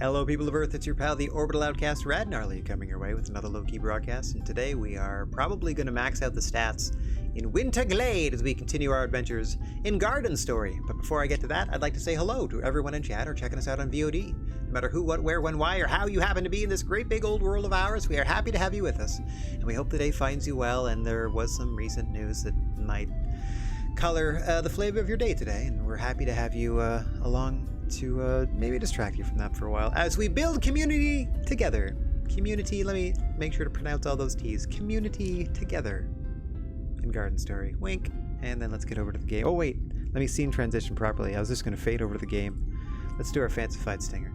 Hello people of Earth, it's your pal the Orbital Outcast Rad Gnarly coming your way with another low-key broadcast, and today we are probably going to max out the stats in Winter Glade as we continue our adventures in Garden Story. But before I get to that, I'd like to say hello to everyone in chat or checking us out on VOD. No matter who, what, where, when, why, or how you happen to be in this great big old world of ours, we are happy to have you with us. And we hope the day finds you well, and there was some recent news that might color the flavor of your day today, and we're happy to have you along to maybe distract you from that for a while as we build community together. Community, let me make sure to pronounce all those T's. Community together in Garden Story. Wink. And then let's get over to the game. Oh wait, let me scene transition properly. I was just going to fade over to the game. Let's do our fancified stinger.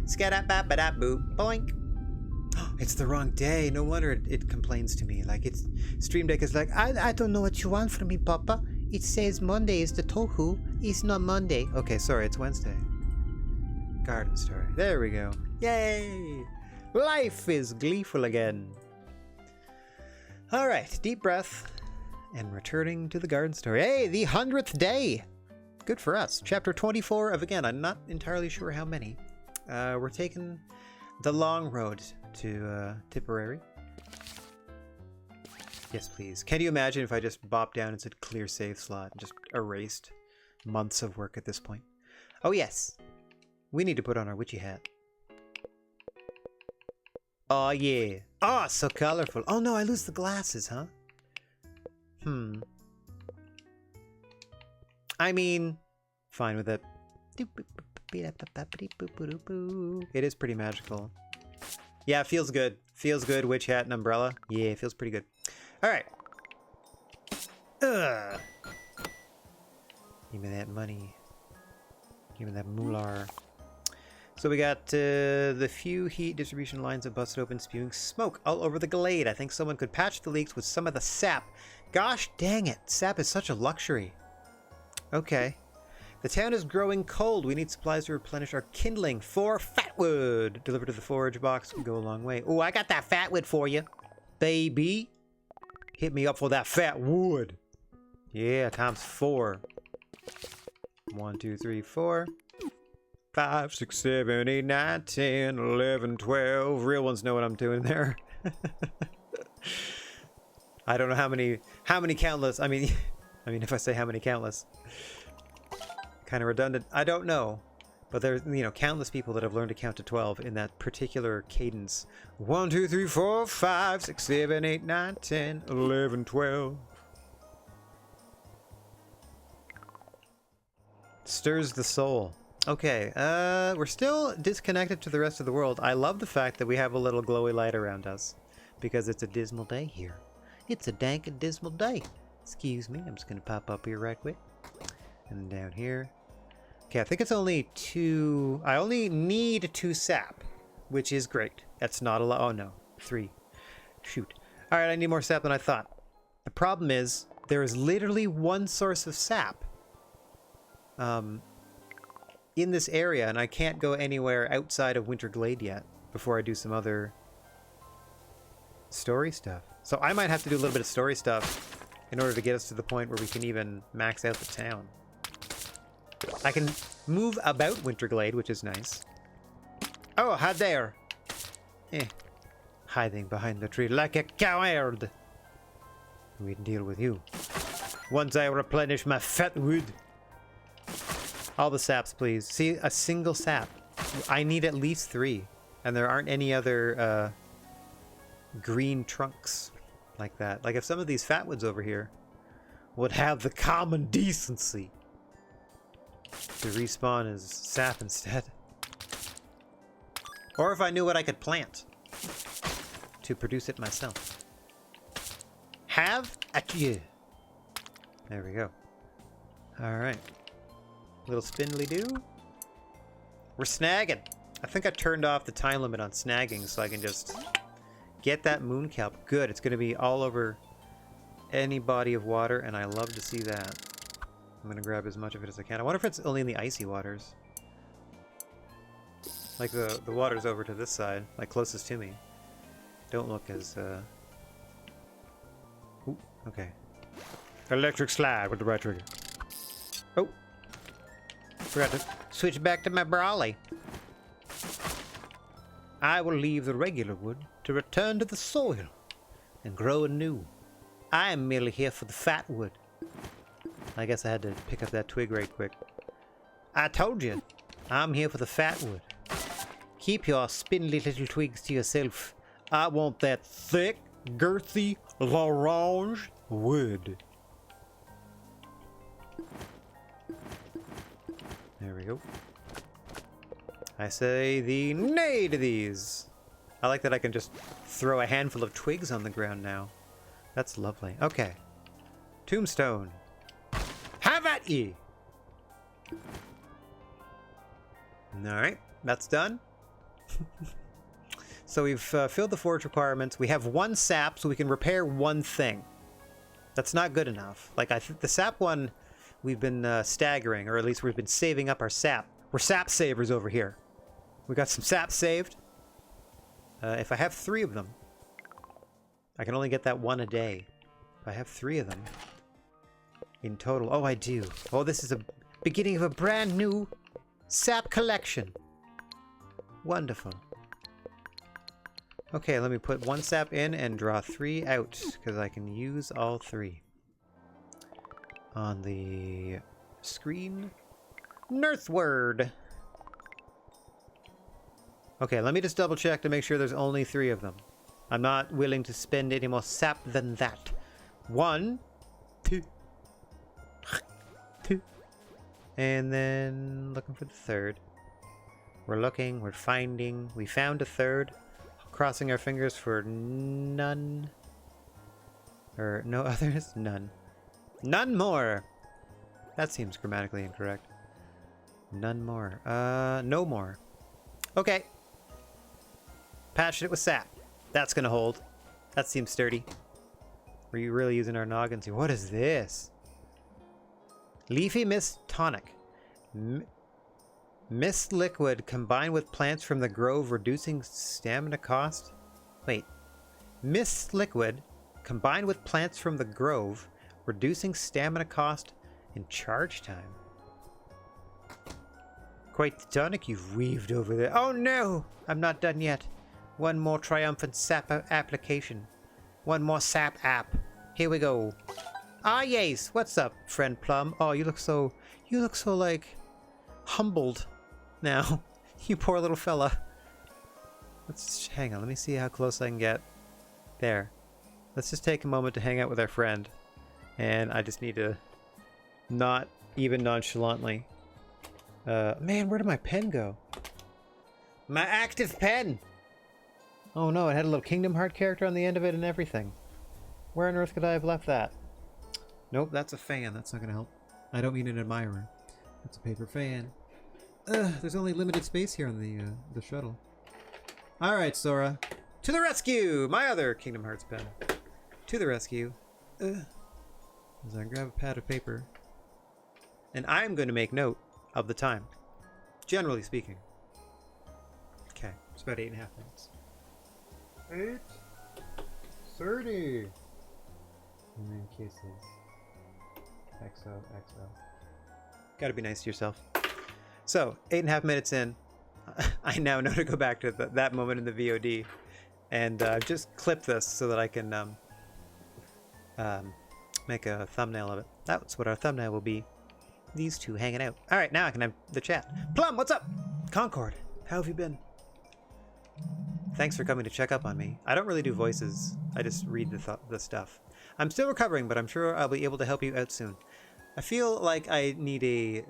Scat-a-bap-a-dap-boop. Boink. It's the wrong day. No wonder it complains to me. Like, it's Stream Deck is like, I don't know what you want from me, Papa. It says Monday is the tohu. It's not Monday. Okay, sorry, it's Wednesday. Garden Story. There we go. Yay! Life is gleeful again. Alright, deep breath. And returning to the Garden Story. Hey, the 100th day! Good for us. Chapter 24 of, again, I'm not entirely sure how many. We're taking the long road to Tipperary. Yes, please. Can you imagine if I just bopped down and said clear save slot and just erased months of work at this point? Oh, yes. We need to put on our witchy hat. Oh, yeah. Oh, so colorful. Oh, no, I lose the glasses, huh? I mean, fine with it. It is pretty magical. Yeah, it feels good. Feels good, witch hat and umbrella. Yeah, it feels pretty good. Alright. Give me that money. Give me that moolah. So we got the few heat distribution lines that busted open, spewing smoke all over the glade. I think someone could patch the leaks with some of the sap. Gosh dang it. Sap is such a luxury. Okay. The town is growing cold. We need supplies to replenish our kindling for fatwood. Delivered to the forage box would go a long way. Oh, I got that fatwood for you, baby. Hit me up for that fat wood. Yeah, times 4. 1, 2, 3, 4. 5, 6, 7, 8, 9, 10, 11, 12. Real ones know what I'm doing there. I don't know how many countless. I mean, if I say how many countless, kind of redundant. I don't know, but there's, you know, countless people that have learned to count to 12 in that particular cadence. 1, 2, 3, 4, 5, 6, 7, 8, 9, 10, 11, 12. Stirs the soul. Okay, we're still disconnected to the rest of the world. I love the fact that we have a little glowy light around us, because it's a dismal day here. It's a dank and dismal day. Excuse me, I'm just gonna pop up here right quick. And down here. Okay, I think it's only 2... I only need 2 sap, which is great. That's not a lot. Oh no, 3. Shoot. Alright, I need more sap than I thought. The problem is, there is literally one source of sap in this area, and I can't go anywhere outside of Winter Glade yet before I do some other story stuff. So I might have to do a little bit of story stuff in order to get us to the point where we can even max out the town. I can move about Winter Glade, which is nice. Oh, hi there! Hiding behind the tree like a coward! We can deal with you once I replenish my fat wood. All the saps, please. See, a single sap. I need at least 3. And there aren't any other green trunks like that. Like if some of these fatwoods over here would have the common decency to respawn as sap instead. Or if I knew what I could plant to produce it myself. Have at you. There we go. Alright. Little spindly do. We're snagging. I think I turned off the time limit on snagging so I can just get that moon kelp. Good. It's going to be all over any body of water, and I love to see that. I'm going to grab as much of it as I can. I wonder if it's only in the icy waters. Like the waters over to this side, like closest to me, don't look as... Ooh, okay. Electric slide with the right trigger. Oh! Forgot to switch back to my brawly. I will leave the regular wood to return to the soil and grow anew. I am merely here for the fat wood. I guess I had to pick up that twig right quick. I told you, I'm here for the fat wood. Keep your spindly little twigs to yourself. I want that thick, girthy, l'orange wood. There we go. I say the nay to these. I like that I can just throw a handful of twigs on the ground now. That's lovely. Okay. Tombstone. Have at ye! Alright, that's done. So we've filled the forge requirements. We have 1 sap, so we can repair 1 thing. That's not good enough. Like, the sap one, we've been staggering, or at least we've been saving up our sap. We're sap savers over here. We got some sap saved. If I have 3 of them, I can only get that 1 a day. If I have 3 of them in total. Oh, I do. Oh, this is a beginning of a brand new sap collection. Wonderful. Okay, let me put 1 sap in and draw 3 out, because I can use all 3. On the screen. Northward. Okay, let me just double check to make sure there's only 3 of them. I'm not willing to spend any more sap than that. 1, 2, 2. And then looking for the 3rd. We're looking, we're finding. We found a 3rd. Crossing our fingers for none. Or no others? None. None more! That seems grammatically incorrect. None more. No more. Okay. Patched it with sap. That's gonna hold. That seems sturdy. We're really using our noggins here. What is this? Leafy Mist Tonic. Mist liquid combined with plants from the grove, reducing stamina cost. Wait. Mist liquid combined with plants from the grove, reducing stamina cost and charge time. Quite the tonic you've weaved over there. Oh no! I'm not done yet. 1 more triumphant sap application. 1 more sap app. Here we go. Ah yes, what's up, friend Plum? Oh, you look so like humbled now. You poor little fella. Let's hang on, let me see how close I can get. There. Let's just take a moment to hang out with our friend. And I just need to not even nonchalantly. Man, where did my pen go? My active pen! Oh no, it had a little Kingdom Heart character on the end of it and everything. Where on earth could I have left that? Nope, that's a fan. That's not gonna help. I don't mean an admirer. That's a paper fan. There's only limited space here on the shuttle. Alright, Sora. To the rescue! My other Kingdom Hearts pen. To the rescue. As I grab a pad of paper. And I'm going to make note of the time. Generally speaking. Okay, it's about 8.5 minutes. 8:30. And then kisses. XOXO. Gotta be nice to yourself. So, 8.5 minutes in, I now know to go back to that moment in the VOD and just clip this so that I can make a thumbnail of it. That's what our thumbnail will be. These two hanging out. Alright, now I can have the chat. Plum, what's up? Concord, how have you been? Thanks for coming to check up on me. I don't really do voices. I just read the stuff. I'm still recovering, but I'm sure I'll be able to help you out soon. I feel like I need a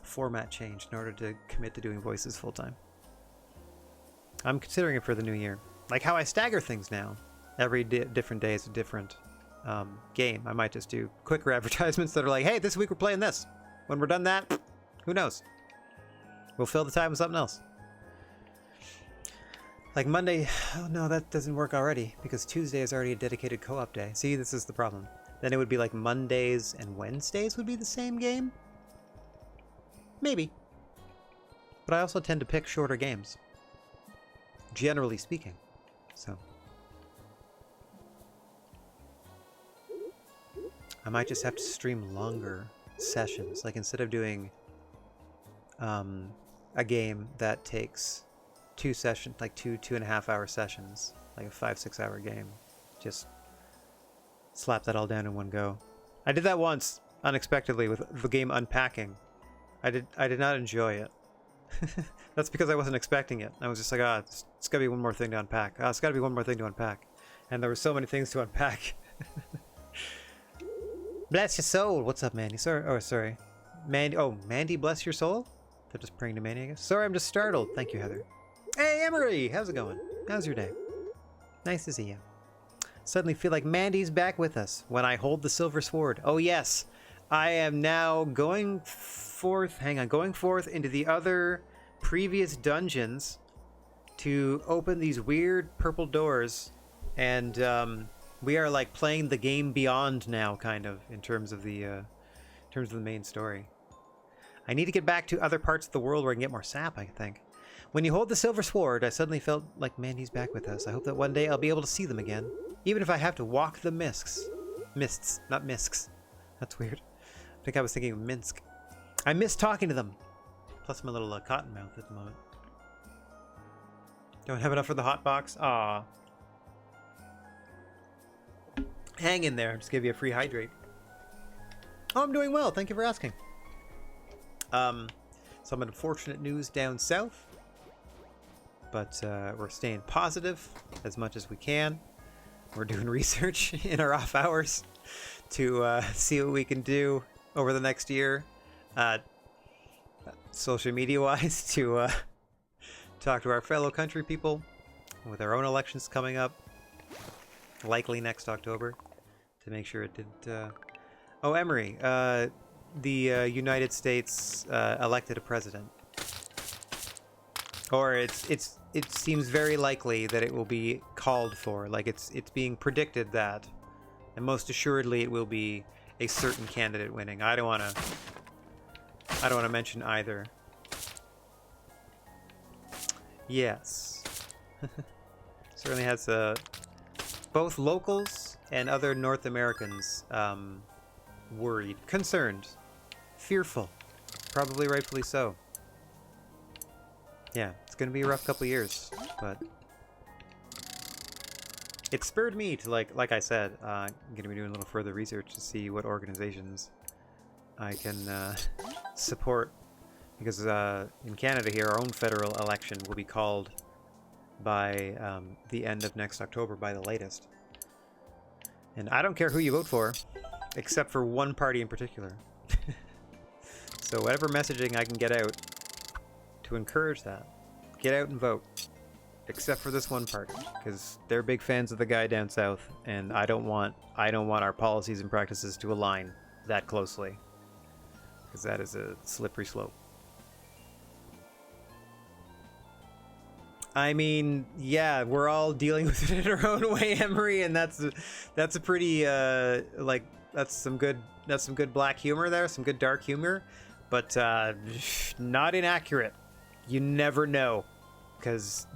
format change in order to commit to doing voices full time. I'm considering it for the new year. Like how I stagger things now. Every different day is a different game. I might just do quicker advertisements that are like, hey, this week we're playing this. When we're done that, who knows? We'll fill the time with something else. Like Monday, oh no, that doesn't work already because Tuesday is already a dedicated co-op day. See, this is the problem. Then it would be like Mondays and Wednesdays would be the same game? Maybe. But I also tend to pick shorter games. Generally speaking. So. I might just have to stream longer sessions. Like instead of doing a game that takes 2.5 hour sessions, like a 5-6 hour game. Just slap that all down in one go. I did that once unexpectedly with the game Unpacking. I did not enjoy it. That's because I wasn't expecting it. I was just like, it's gotta be one more thing to unpack. It's gotta be one more thing to unpack. And there were so many things to unpack. Bless your soul. What's up, Mandy? Sorry. Mandy. Oh, Mandy, bless your soul? They're just praying to Mandy, I guess. Sorry, I'm just startled. Thank you, Heather. Hey, Emery! How's it going? How's your day? Nice to see you. Suddenly feel like Mandy's back with us when I hold the silver sword. Oh, yes. I am now going forth into the other previous dungeons to open these weird purple doors, and we are like playing the game beyond now, kind of, in terms of the main story. I need to get back to other parts of the world where I can get more sap, I think. When you hold the silver sword, I suddenly felt like Mandy's back with us. I hope that one day I'll be able to see them again, even if I have to walk the mists, not misks. That's weird. I think I was thinking of Minsk. I miss talking to them. Plus my little cotton mouth at the moment. Don't have enough for the hot box? Aw. Hang in there. Just give you a free hydrate. Oh, I'm doing well. Thank you for asking. Some unfortunate news down south. But we're staying positive as much as we can. We're doing research in our off hours to see what we can do over the next year, social media wise, to talk to our fellow country people with our own elections coming up, likely next October, to make sure it didn't. Oh, Emery, the United States elected a president, or it seems very likely that it will be called for. Like it's being predicted that, and most assuredly it will be a certain candidate winning. I don't want to mention either. Yes. Certainly has both locals and other North Americans worried, concerned, fearful, probably rightfully so. Yeah, it's gonna be a rough couple of years, but it spurred me to, like I said, I'm gonna be doing a little further research to see what organizations I can support, because in Canada here, our own federal election will be called by the end of next October, by the latest. And I don't care who you vote for, except for one party in particular. So whatever messaging I can get out to encourage that, get out and vote. Except for this one party, because they're big fans of the guy down south, and I don't want our policies and practices to align that closely, because that is a slippery slope. I mean, yeah, we're all dealing with it in our own way, Emery, and that's a pretty that's some good black humor there, some good dark humor, but not inaccurate. You never know, because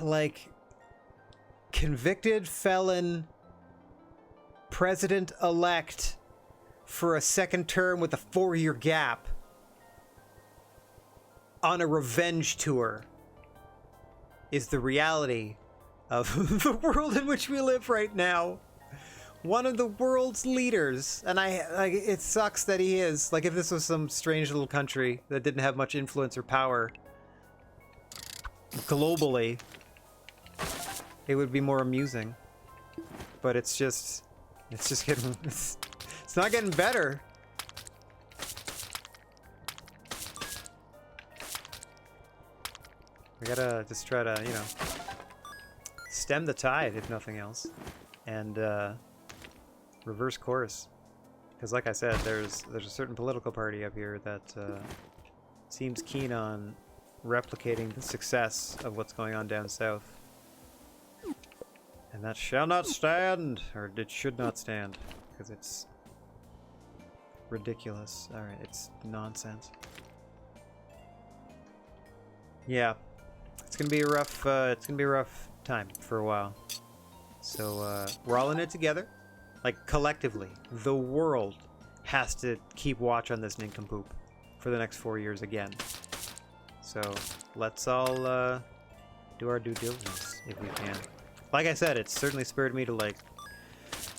like convicted felon president-elect for a second term with a 4-year gap on a revenge tour is the reality of the world in which we live right now. One of the world's leaders, and it sucks that he is. Like, if this was some strange little country that didn't have much influence or power globally, it would be more amusing. But it's getting, it's not getting better. We gotta just try to, stem the tide, if nothing else, and reverse course. Because, like I said, there's a certain political party up here that seems keen on replicating the success of what's going on down south, and that shall not stand, or it should not stand, because it's ridiculous. All right, it's nonsense. Yeah. It's gonna be a rough time for a while. So we're all in it together, like collectively. The world has to keep watch on this nincompoop for the next 4 years again. So let's all do our due diligence if we can. Like I said, it's certainly spurred me to like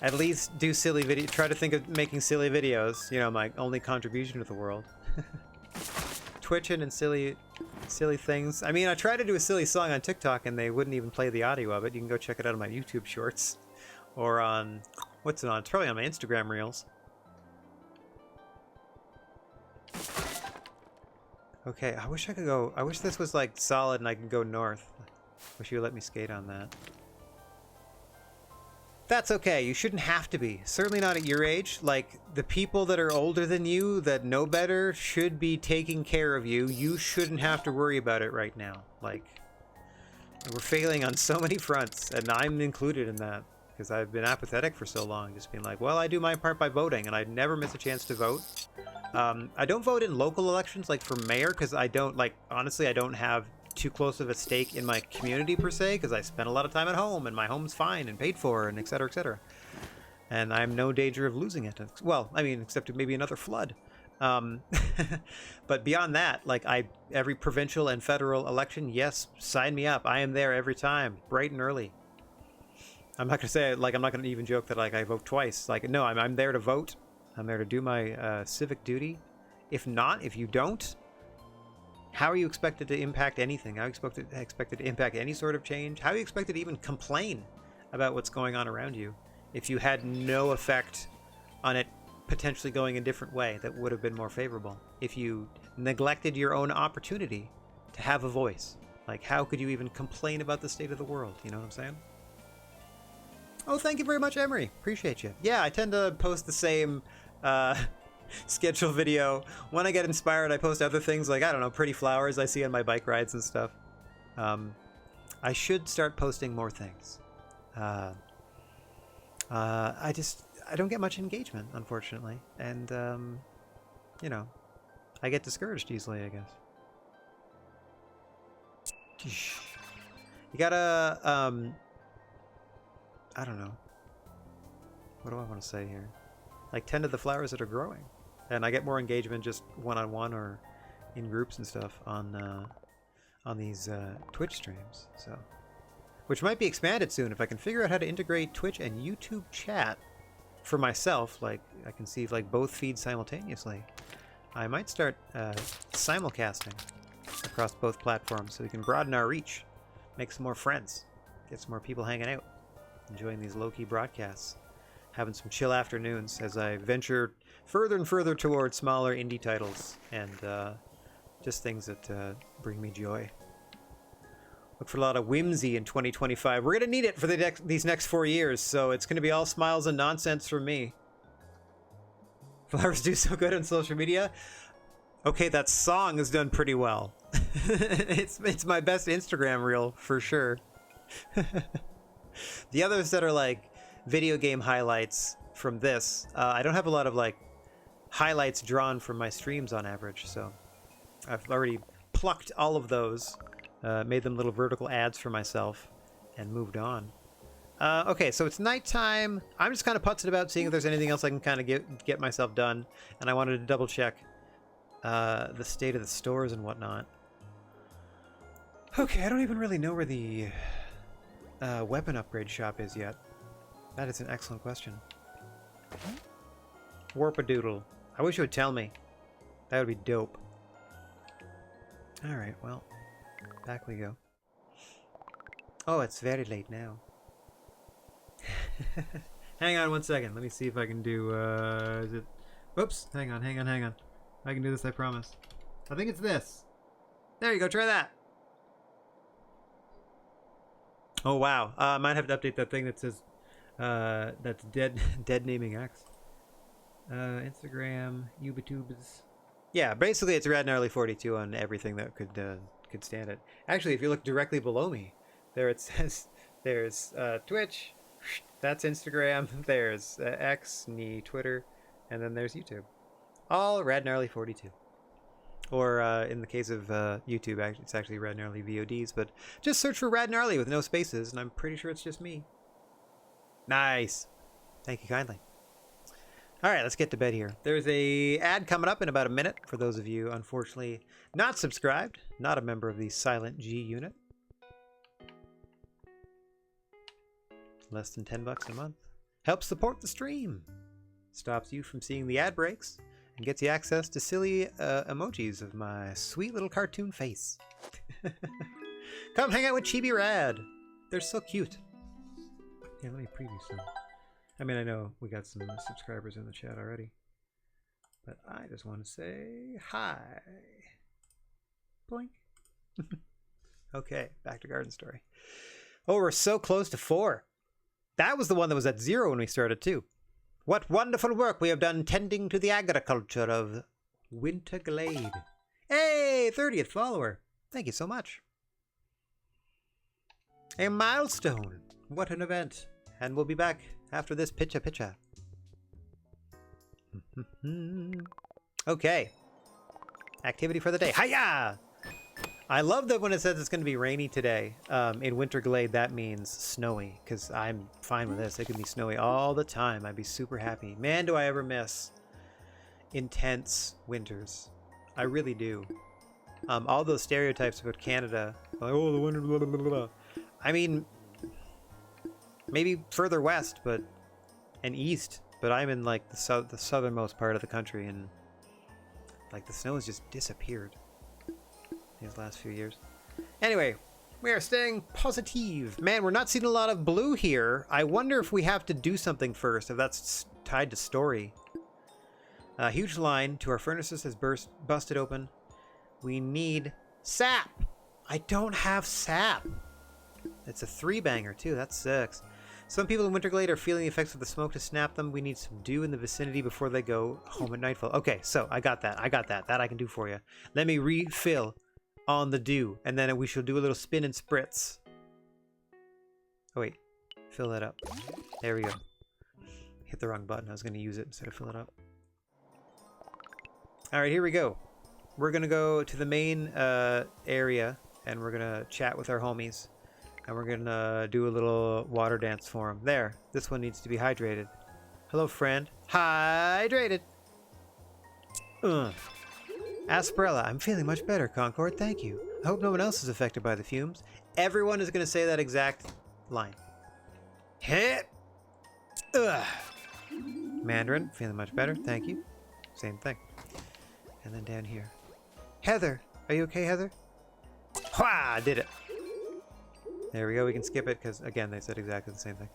at least do silly video, try to think of making silly videos. You know, my only contribution to the world. Twitching and silly things. I mean, I tried to do a silly song on TikTok and they wouldn't even play the audio of it. You can go check it out on my YouTube shorts or on what's it on? It's probably on my Instagram reels. Okay, I wish I could go. I wish this was like solid and I could go north. Wish you would let me skate on that. That's okay. You shouldn't have to be. Certainly not at your age. Like, the people that are older than you that know better should be taking care of you. You shouldn't have to worry about it right now. Like, we're failing on so many fronts, and I'm included in that. Because I've been apathetic for so long, just being like, well, I do my part by voting, and I never miss a chance to vote. I don't vote in local elections, like for mayor, because I don't, like, honestly, I don't have too close of a stake in my community, per se, because I spend a lot of time at home, and my home's fine and paid for, and etc., etc. And I'm no danger of losing it. Well, I mean, except maybe another flood. But beyond that, like, every provincial and federal election, yes, sign me up. I am there every time, bright and early. I'm not gonna say, like, I'm not gonna even joke that, like, I vote twice. Like, no, I'm there to vote. I'm there to do my civic duty. If not, if you don't, how are you expected to impact anything? How are you expected to impact any sort of change? How are you expected to even complain about what's going on around you if you had no effect on it potentially going a different way that would have been more favorable? If you neglected your own opportunity to have a voice, like, how could you even complain about the state of the world? You know what I'm saying? Oh, thank you very much, Emery. Appreciate you. Yeah, I tend to post the same schedule video. When I get inspired, I post other things like, I don't know, pretty flowers I see on my bike rides and stuff. I should start posting more things. I don't get much engagement, unfortunately. And, you know, I get discouraged easily, I guess. You gotta, I don't know. What do I want to say here? Like, tend to the flowers that are growing. And I get more engagement just one-on-one or in groups and stuff on these Twitch streams. So, which might be expanded soon if I can figure out how to integrate Twitch and YouTube chat for myself. Like, I can see like both feeds simultaneously. I might start simulcasting across both platforms so we can broaden our reach, make some more friends, get some more people hanging out, enjoying these low-key broadcasts, having some chill afternoons as I venture further and further towards smaller indie titles and just things that bring me joy. Look for a lot of whimsy in 2025. We're going to need it for these next 4 years, so it's going to be all smiles and nonsense from me. Flowers do so good on social media. Okay, that song has done pretty well. It's my best Instagram reel, for sure. The others that are like video game highlights from this, I don't have a lot of like highlights drawn from my streams on average, so I've already plucked all of those, made them little vertical ads for myself, and moved on. Okay, so it's nighttime. I'm just kind of putzing about, seeing if there's anything else I can kind of get myself done, and I wanted to double check the state of the stores and whatnot. Okay, I don't even really know where the weapon upgrade shop is yet. That is an excellent question. Warpadoodle. I wish you would tell me. That would be dope. Alright, well, back we go. Oh, it's very late now. Hang on one second. Let me see if I can do, is it... Oops, hang on. I can do this, I promise. I think it's this. There you go, try that. Oh, wow. I might have to update that thing that says, that's dead naming X. Instagram, YouTubes. Yeah, basically it's Rad Gnarly 42 on everything that could stand it. Actually, if you look directly below me, there it says, there's Twitch, that's Instagram, there's X, Twitter, and then there's YouTube. All Rad Gnarly 42. Or in the case of YouTube, it's actually Rad Gnarly VODs, but just search for Rad Gnarly with no spaces, and I'm pretty sure it's just me. Nice. Thank you kindly. All right, let's get to bed here. There's a ad coming up in about a minute for those of you, unfortunately, not subscribed, not a member of the Silent G unit. Less than $10 a month. Helps support the stream. Stops you from seeing the ad breaks and gets you access to silly emojis of my sweet little cartoon face. Come hang out with Chibi Rad. They're so cute. Yeah, let me preview some. I mean, I know we got some subscribers in the chat already, but I just want to say hi. Boink. Okay, back to Garden Story. Oh, we're so close to 4. That was the one that was at 0 when we started too. What wonderful work we have done tending to the agriculture of Winter Glade. Hey, 30th follower. Thank you so much. A milestone. What an event. And we'll be back after this pitcha. Okay. Activity for the day. Hiya! I love that when it says it's going to be rainy today. In Winter Glade, that means snowy, because I'm fine with this. It can be snowy all the time. I'd be super happy. Man, do I ever miss intense winters. I really do. All those stereotypes about Canada, like, oh, the winter, blah, blah, blah, blah. I mean, maybe further west, and east, but I'm in like the southernmost part of the country, and like the snow has just disappeared these last few years. Anyway, we are staying positive. Man, we're not seeing a lot of blue here. I wonder if we have to do something first, if that's tied to story. A huge line to our furnaces has busted open. We need sap. I don't have sap. It's a 3-banger too. That sucks. Some people in Winterglade are feeling the effects of the smoke to snap them. We need some dew in the vicinity before they go home at nightfall. Okay, so I got that. That I can do for you. Let me refill on the dew, and then we shall do a little spin and spritz. Oh wait, fill that up. There we go. Hit the wrong button. I was going to use it instead of fill it up. All right, here we go. We're going to go to the main area, and we're going to chat with our homies. And we're going to do a little water dance for them. There. This one needs to be hydrated. Hello, friend. Hydrated. Asperella. I'm feeling much better, Concord. Thank you. I hope no one else is affected by the fumes. Everyone is going to say that exact line. Hit. Mandarin. Feeling much better. Thank you. Same thing. And then down here. Heather. Are you okay, Heather? Hwah! Did it. There we go. We can skip it because, again, they said exactly the same thing.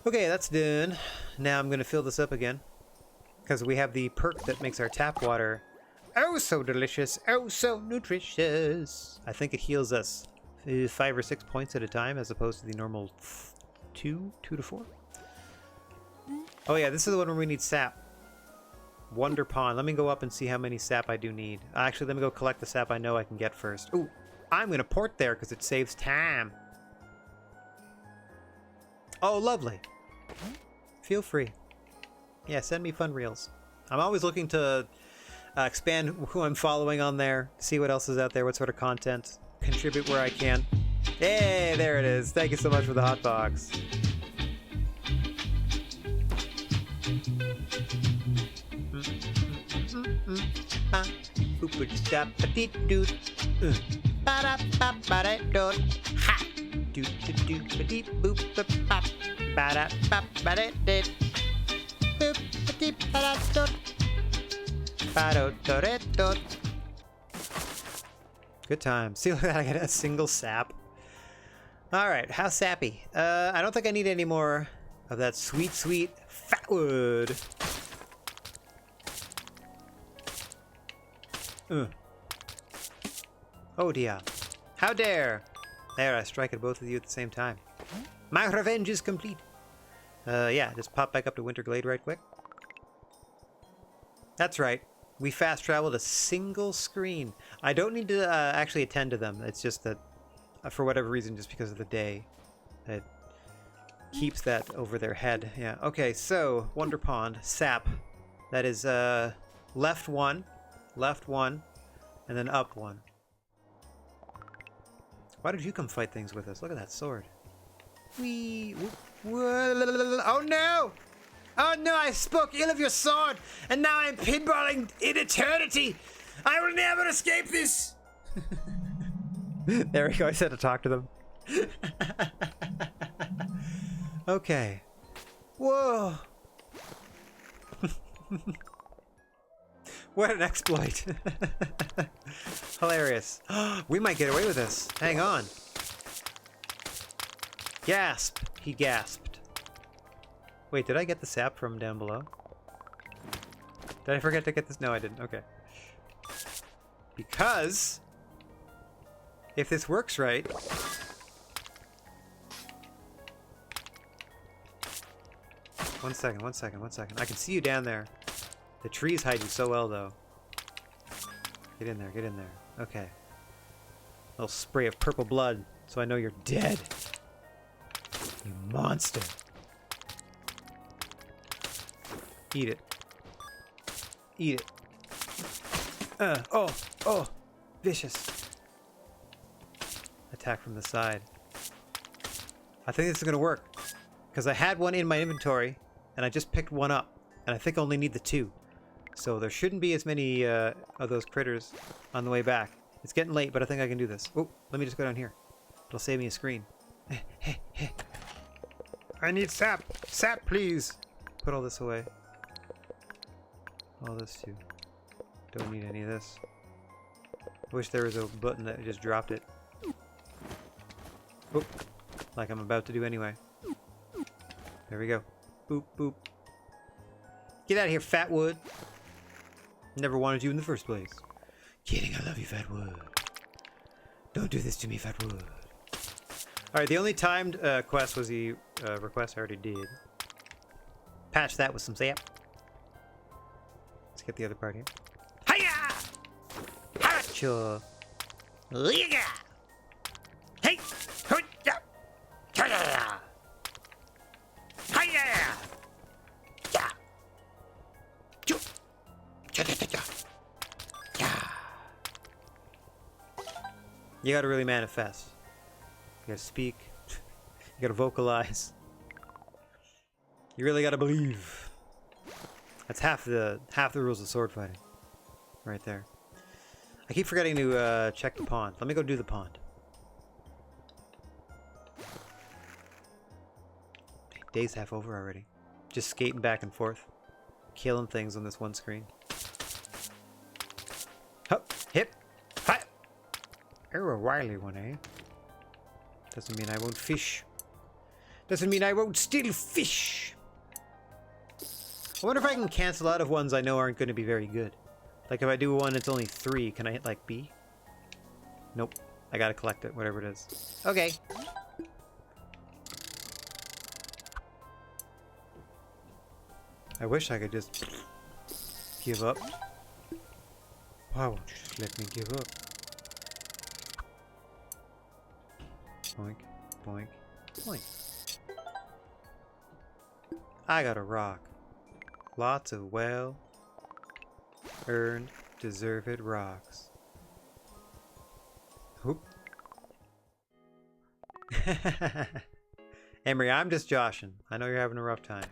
Okay, that's done. Now I'm going to fill this up again because we have the perk that makes our tap water oh so delicious, oh so nutritious. I think it heals us 5 or 6 points at a time as opposed to the normal 2 to 4. Oh yeah, this is the one where we need sap. Wonder Pond. Let me go up and see how many sap I do need. Actually, let me go collect the sap I know I can get first. Ooh, I'm going to port there because it saves time. Oh, lovely. Feel free. Yeah, send me fun reels. I'm always looking to expand who I'm following on there, see what else is out there, what sort of content, contribute where I can. Hey, there it is. Thank you so much for the hot box. Good time. See, look at that. I got a single sap. Alright, how sappy. I don't think I need any more of that sweet, sweet fat wood. Oh dear. How dare! There, I strike at both of you at the same time. My revenge is complete. Yeah, just pop back up to Winter Glade right quick. That's right. We fast traveled a single screen. I don't need to actually attend to them. It's just that, for whatever reason, just because of the day, it keeps that over their head. Yeah. Okay, so Wonder Pond, sap. That is left 1, and then up 1. Why did you come fight things with us? Look at that sword. Whee! Oh no! Oh no, I spoke ill of your sword, and now I'm pinballing in eternity. I will never escape this. There we go. I said to talk to them. Okay. Whoa. What an exploit. Hilarious. We might get away with this. Hang on. Gasp. He gasped. Wait, did I get the sap from down below? Did I forget to get this? No, I didn't. Okay. Because if this works right... One second. I can see you down there. The trees hide you so well, though. Get in there. Okay. A little spray of purple blood, so I know you're dead. You monster. Eat it. Oh. Vicious. Attack from the side. I think this is going to work. Because I had one in my inventory, and I just picked one up. And I think I only need the 2. So there shouldn't be as many of those critters on the way back. It's getting late, but I think I can do this. Oh, let me just go down here. It'll save me a screen. I need sap. Sap, please. Put all this away. All this too. Don't need any of this. I wish there was a button that just dropped it. Oop. Like I'm about to do anyway. There we go. Boop, boop. Get out of here, Fatwood. Never wanted you in the first place. Kidding, I love you, Fatwood. Don't do this to me, Fatwood. Alright, the only timed quest was the request I already did. Patch that with some sap. Let's get the other part here. Hiya! Hacha! Liga! Hey! Hiya! Hiya! You gotta really manifest. You gotta speak. You gotta vocalize. You really gotta believe. That's half the rules of sword fighting. Right there. I keep forgetting to check the pond. Let me go do the pond. Day's half over already. Just skating back and forth. Killing things on this one screen. Hup, hip, hi. You're a wily one, eh? Doesn't mean I won't fish. Doesn't mean I won't still fish. I wonder if I can cancel out of ones I know aren't going to be very good. Like if I do one it's only 3, can I hit like B? Nope. I gotta collect it, whatever it is. Okay. I wish I could just give up. Why won't you just let me give up? Boink, boink, boink. I got a rock. Lots of well-earned, deserved rocks. Whoop. Emery, I'm just joshing. I know you're having a rough time.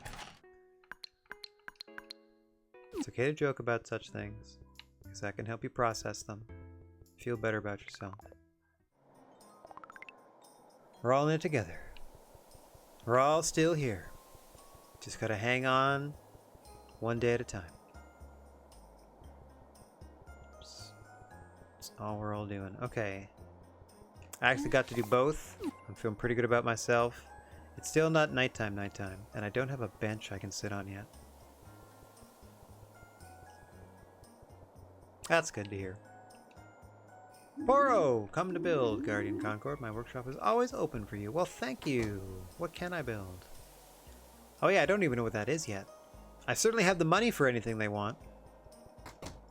It's okay to joke about such things, because that can help you process them. Feel better about yourself. We're all in it together. We're all still here. Just gotta hang on one day at a time. That's all we're all doing. Okay. I actually got to do both. I'm feeling pretty good about myself. It's still not nighttime, and I don't have a bench I can sit on yet. That's good to hear. Poro, come to build, Guardian Concord. My workshop is always open for you. Well, thank you. What can I build? Oh yeah, I don't even know what that is yet. I certainly have the money for anything they want.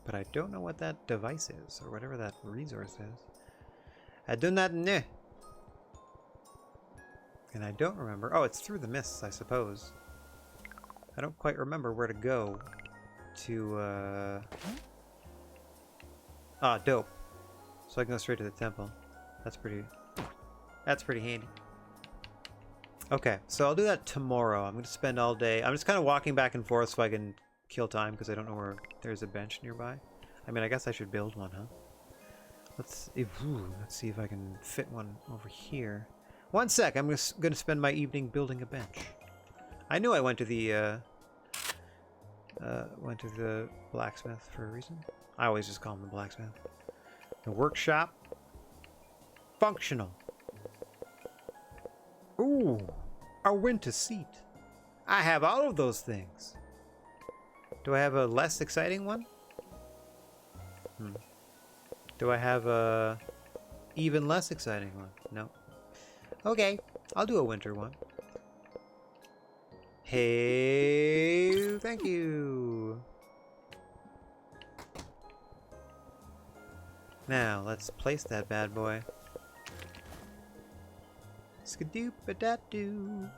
But I don't know what that device is, or whatever that resource is. I do not know. And I don't remember. Oh, it's through the mists, I suppose. I don't quite remember where to go to, Ah, dope. So I can go straight to the temple. That's pretty handy. Okay, so I'll do that tomorrow. I'm going to spend all day. I'm just kind of walking back and forth so I can kill time because I don't know where there's a bench nearby. I mean, I guess I should build one, huh? Let's see if I can fit one over here. One sec, I'm just going to spend my evening building a bench. I knew I went to the blacksmith for a reason. I always just call him the blacksmith. The workshop. Functional. Ooh, a winter seat. I have all of those things. Do I have a less exciting one? Do I have a even less exciting one? No. Okay, I'll do a winter one. Hey, thank you. Now, let's place that bad boy. Skadoop-a-dat-doo.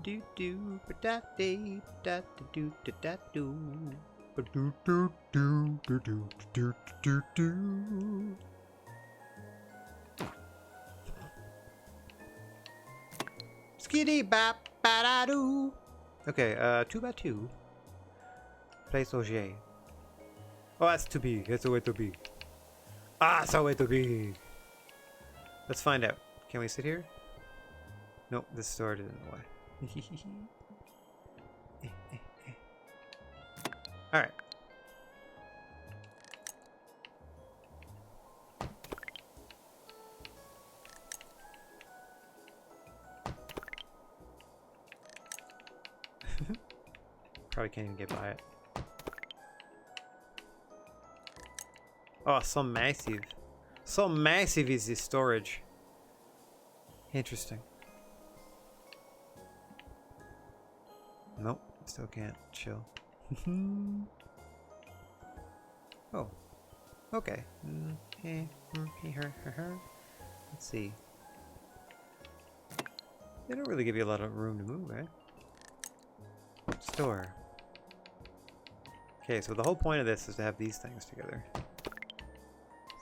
Do-do-ba-dat-dee, da-da-doo-da-da-doo. Ba-doo-doo-doo-doo-doo-doo-doo. Skiddy-bop-ba-da-doo. Okay, 2x2. Place Auger. Oh, that's too big. That's a way too big. Ah, it's a way too big. Let's find out. Can we sit here? Nope, this sword is in the way. Alright. Probably can't even get by it. Oh, so massive. So massive is this storage. Interesting. Nope, still can't chill. Oh, okay. Let's see. They don't really give you a lot of room to move, right? Store. Okay, so the whole point of this is to have these things together. So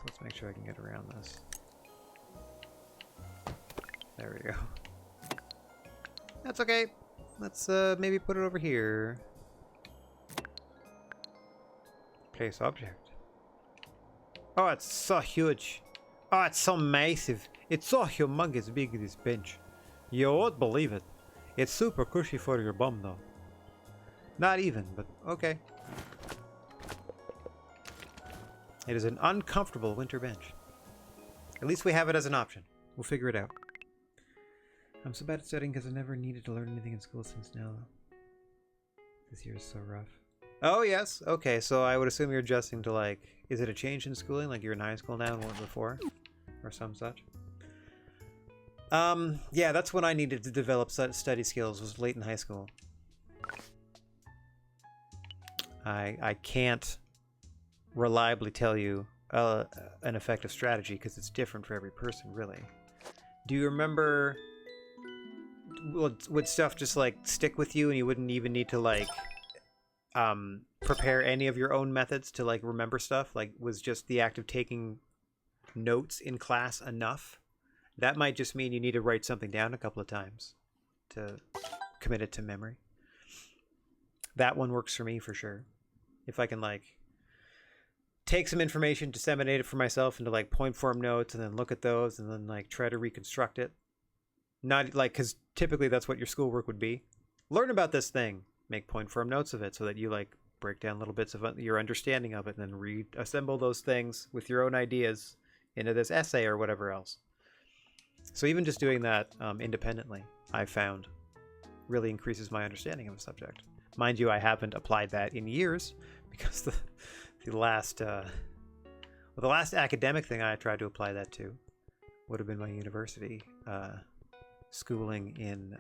let's make sure I can get around this. There we go. That's okay. Let's maybe put it over here. Place object. Oh, it's so huge. Oh, it's so massive. It's so humongous big, this bench. You won't believe it. It's super cushy for your bum though. Not even, but okay. It is an uncomfortable winter bench. At least we have it as an option. We'll figure it out. I'm so bad at studying because I never needed to learn anything in school since now. This year is so rough. Oh, yes. Okay, so I would assume you're adjusting to, like, is it a change in schooling? Like you're in high school now and weren't before? Or some such? Yeah, that's when I needed to develop study skills, was late in high school. I can't reliably tell you an effective strategy because it's different for every person, really. Do you remember... Would stuff just like stick with you and you wouldn't even need to like prepare any of your own methods to like remember stuff? Like was just the act of taking notes in class enough? That might just mean you need to write something down a couple of times to commit it to memory. That one works for me for sure. If I can like take some information, disseminate it for myself into like point form notes and then look at those and then like try to reconstruct it. Not like, because typically that's what your schoolwork would be. Learn about this thing, make point form notes of it so that you like break down little bits of your understanding of it and then reassemble those things with your own ideas into this essay or whatever else. So even just doing that independently, I've found really increases my understanding of a subject. Mind you, I haven't applied that in years because the last academic thing I tried to apply that to would have been my university schooling in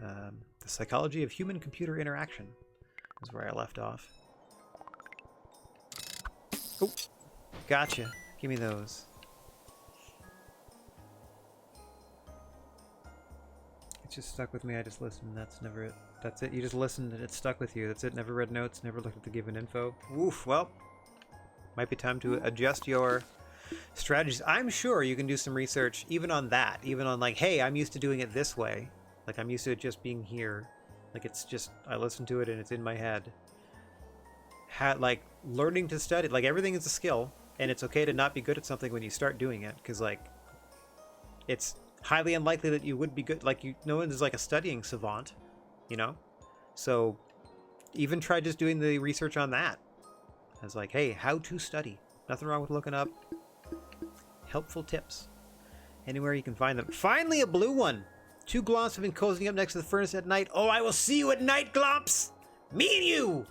the psychology of human-computer interaction is where I left off. Oh, gotcha. Give me those. It just stuck with me. I just listened. That's never it. That's it. You just listened and it stuck with you. That's it. Never read notes. Never looked at the given info. Oof. Well, might be time to adjust your strategies. I'm sure you can do some research even on that. Even on like, hey, I'm used to doing it this way. Like, I'm used to it just being here. Like, it's just, I listen to it and it's in my head. Like, learning to study, like, everything is a skill, and it's okay to not be good at something when you start doing it, because, like, it's highly unlikely that you would be good. Like, no one is like a studying savant, you know? So even try just doing the research on that. As like, hey, how to study. Nothing wrong with looking up helpful tips anywhere you can find them. Finally, a blue one. 2 glomps have been cozying up next to the furnace at night. Oh, I will see you at night, glomps. Me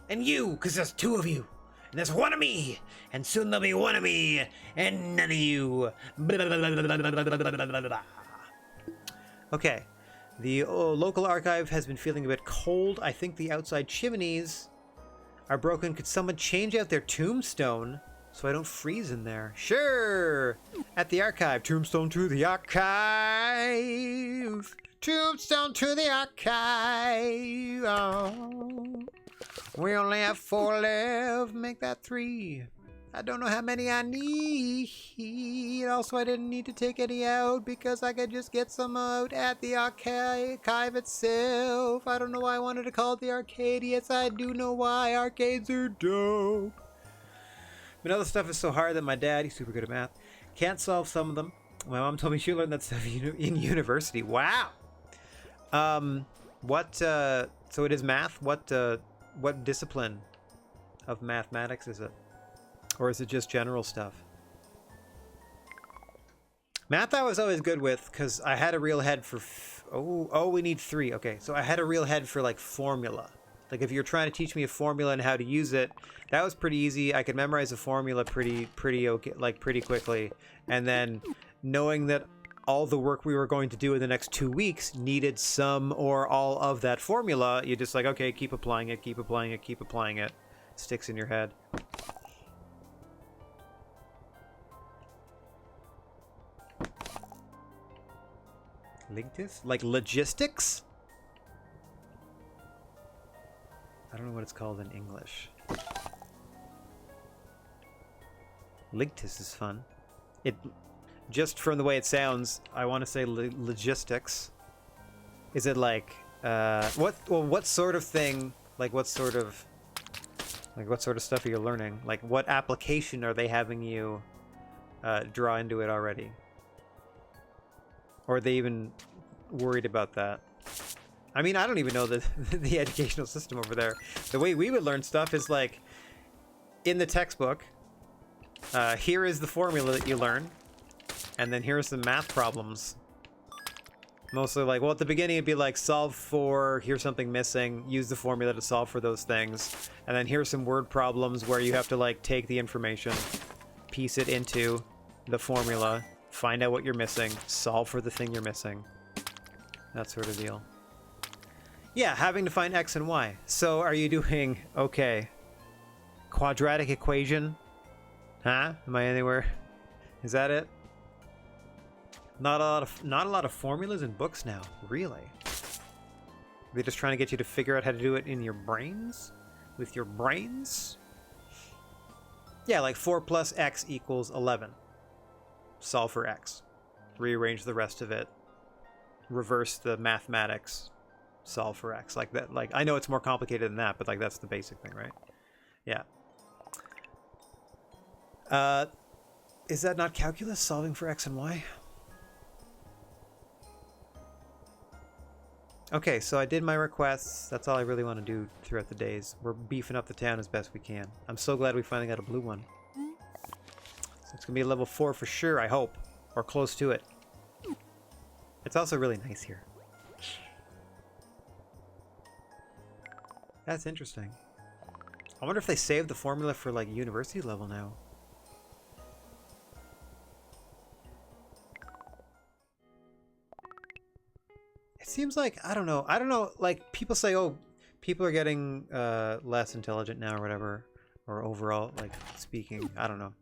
and you, because there's 2 of you. And there's 1 of me, and soon there'll be 1 of me, and none of you. Okay, the local archive has been feeling a bit cold. I think the outside chimneys are broken. Could someone change out their tombstone so I don't freeze in there? Sure! At the archive. Tombstone to the archive. Tombstone to the archive. Oh. We only have 4 left. Make that 3. I don't know how many I need. Also, I didn't need to take any out because I could just get some out at the archive itself. I don't know why I wanted to call it the arcade. Yes, I do know why. Arcades are dope. But other stuff is so hard that my dad, he's super good at math, can't solve some of them. My mom told me she learned that stuff in university. Wow. So it is math. What discipline of mathematics is it? Or is it just general stuff? Math I was always good with because I had a real head for... we need 3. Okay, so I had a real head for, like, formula. Like, if you're trying to teach me a formula and how to use it, that was pretty easy. I could memorize a formula pretty okay, like, pretty quickly. And then knowing that all the work we were going to do in the next 2 weeks needed some or all of that formula, you're just like, okay, keep applying it, keep applying it, keep applying it. It sticks in your head. Linctus? Like logistics? I don't know what it's called in English. Linctus is fun. It, just from the way it sounds, I want to say logistics. Is it like what sort of thing? Like what sort of stuff are you learning? Like what application are they having you draw into it already? Or are they even worried about that? I mean, I don't even know the educational system over there. The way we would learn stuff is like, in the textbook, here is the formula that you learn, and then here's some math problems. Mostly like, well, at the beginning it'd be like, solve for, here's something missing, use the formula to solve for those things. And then here's some word problems where you have to like take the information, piece it into the formula, find out what you're missing, solve for the thing you're missing. That sort of deal. Yeah, having to find X and Y. So are you doing, okay, quadratic equation? Huh? Am I anywhere? Is that it? Not a lot of formulas in books now, really. They're just trying to get you to figure out how to do it in your brains? With your brains? Yeah, like 4 plus X equals 11. Solve for X. Rearrange the rest of it. Reverse the mathematics. Solve for X. Like that. Like, I know it's more complicated than that, but like that's the basic thing, right? Yeah. Is that not calculus? Solving for X and Y? Okay, so I did my requests. That's all I really want to do throughout the days. We're beefing up the town as best we can. I'm so glad we finally got a blue one. So it's going to be a level 4 for sure, I hope. Or close to it. It's also really nice here. That's interesting. I wonder if they saved the formula for like university level now. It seems like, I don't know, like people say, oh, people are getting less intelligent now or whatever, or overall, like speaking, I don't know.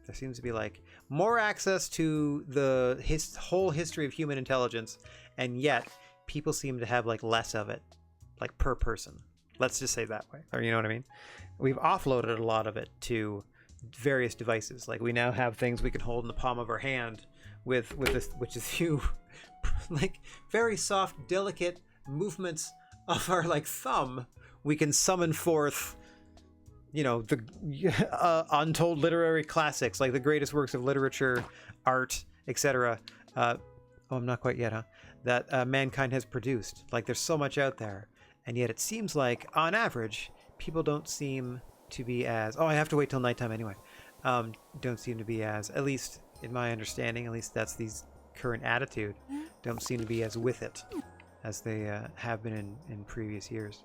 There seems to be like more access to the whole history of human intelligence, and yet people seem to have like less of it, like per person. Let's just say that way, or you know what I mean? We've offloaded a lot of it to various devices. Like we now have things we can hold in the palm of our hand with this, which is you like very soft, delicate movements of our like thumb, we can summon forth, you know, the untold literary classics, like the greatest works of literature, art, etc. Oh, I'm not quite yet, huh? That mankind has produced. Like, there's so much out there, and yet it seems like, on average, people don't seem to be as... Oh, I have to wait till nighttime anyway. Don't seem to be as, at least in my understanding, at least that's the current attitude, don't seem to be as with it as they have been in previous years.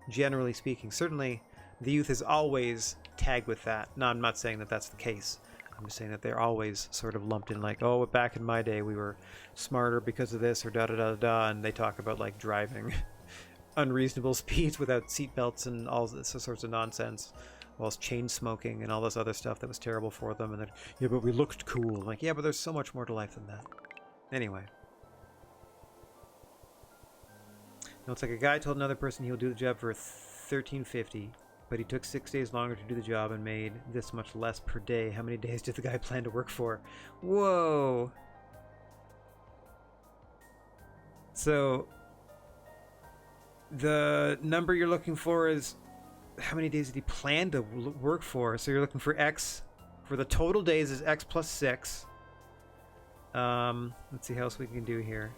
Generally speaking, certainly the youth is always tagged with that. No, I'm not saying that that's the case. I'm just saying that they're always sort of lumped in like, oh, back in my day we were smarter because of this or da-da-da-da-da, and they talk about like driving unreasonable speeds without seatbelts and all this sorts of nonsense, whilst chain smoking and all this other stuff that was terrible for them, and then, yeah, but we looked cool. I'm like, yeah, but there's so much more to life than that. Anyway. No, it's like a guy told another person he'll do the job for $13.50, but he took 6 days longer to do the job and made this much less per day. How many days did the guy plan to work for? Whoa! So, the number you're looking for is how many days did he plan to work for? So you're looking for X, for the total days is X plus 6. Let's see how else we can do here.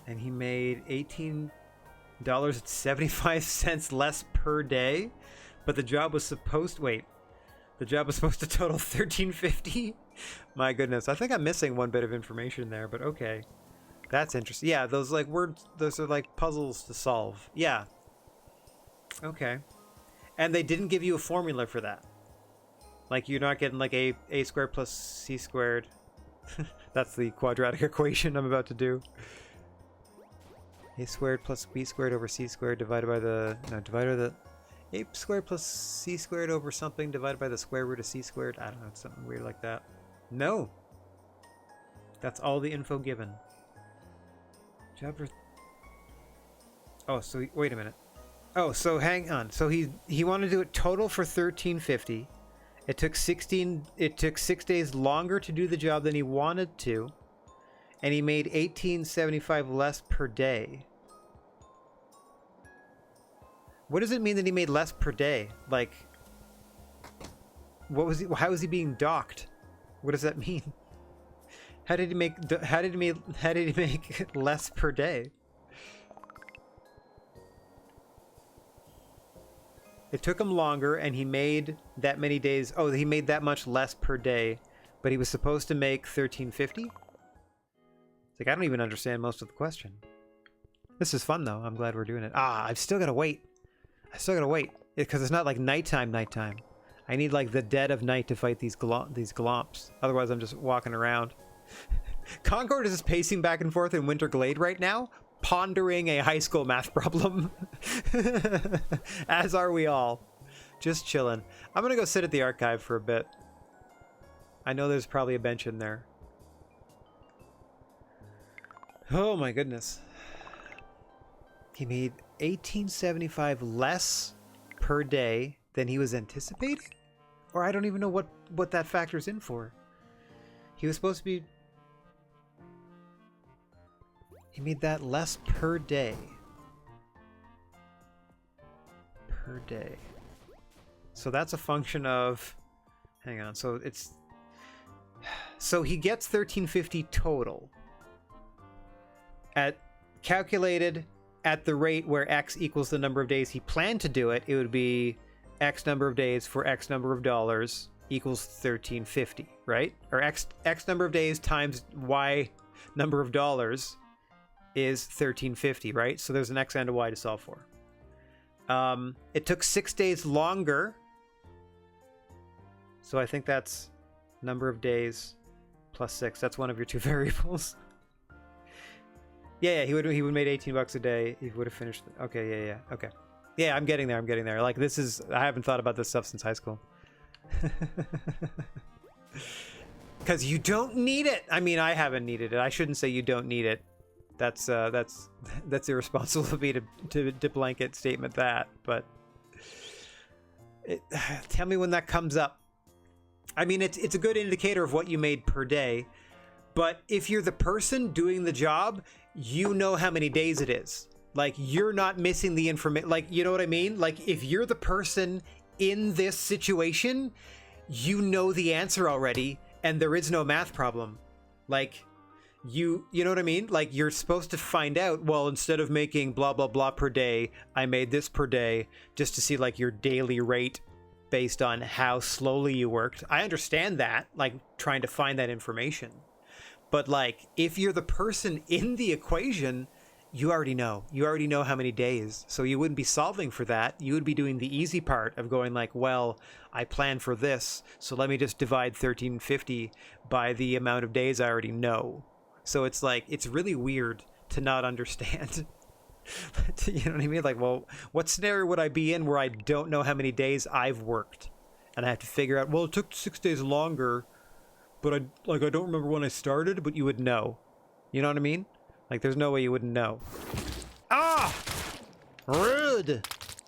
And he made $18.75 less per day, but the job was supposed to total $13.50. My goodness, I think I'm missing one bit of information there, but okay. That's interesting. Yeah, those like words, those are like puzzles to solve. Yeah. Okay. And they didn't give you a formula for that. Like, you're not getting like a squared plus c squared. That's the quadratic equation I'm about to do. A squared plus b squared over c squared divided by the... No, divided by the... A squared plus c squared over something divided by the square root of c squared. I don't know, it's something weird like that. No! That's all the info given. Job for... Oh, so... Wait a minute. Oh, so hang on. So he wanted to do it total for $13.50. It took 6 days longer to do the job than he wanted to. And he made $18.75 less per day. What does it mean that he made less per day? Like, what was he? How was he being docked? What does that mean? How did he make less per day? It took him longer, and he made that many days. Oh, he made that much less per day, but he was supposed to make $13.50. It's like, I don't even understand most of the question. This is fun though. I'm glad we're doing it. I've still gotta wait. Because it's not like nighttime. I need like the dead of night to fight these glomps. Otherwise, I'm just walking around. Concord is just pacing back and forth in Winter Glade right now, pondering a high school math problem. As are we all. Just chilling. I'm gonna go sit at the archive for a bit. I know there's probably a bench in there. Oh my goodness. He made $18.75 less per day than he was anticipating? Or I don't even know what that factors in for. He was supposed to be... He made that less per day. Per day. So that's a function of... Hang on, so it's... So he gets $13.50 total. Calculated at the rate where X equals the number of days he planned to do it, it would be X number of days for X number of dollars equals $13.50, right? Or X number of days times Y number of dollars is $13.50, right? So there's an X and a Y to solve for. It took 6 days longer. So I think that's number of days plus 6. That's one of your two variables. Yeah, he would made $18 a day. He would have finished. Okay, yeah. Okay. Yeah, I'm getting there. Like, this is... I haven't thought about this stuff since high school. Because you don't need it. I mean, I haven't needed it. I shouldn't say you don't need it. That's irresponsible of me to blanket statement that. But tell me when that comes up. I mean, it's a good indicator of what you made per day. But if you're the person doing the job, you know how many days it is. Like, you're not missing the information. Like, you know what I mean? Like, if you're the person in this situation, you know the answer already, and there is no math problem. Like, you know what I mean? Like, you're supposed to find out, well, instead of making blah, blah, blah per day, I made this per day, just to see, like, your daily rate based on how slowly you worked. I understand that, like, trying to find that information. But, like, if you're the person in the equation, you already know. You already know how many days. So you wouldn't be solving for that. You would be doing the easy part of going like, well, I planned for this, so let me just divide 1350 by the amount of days I already know. So it's like, it's really weird to not understand. You know what I mean? Like, well, what scenario would I be in where I don't know how many days I've worked? And I have to figure out, well, it took 6 days longer, but I don't remember when I started, but you would know. You know what I mean? Like, there's no way you wouldn't know. Ah! Rude!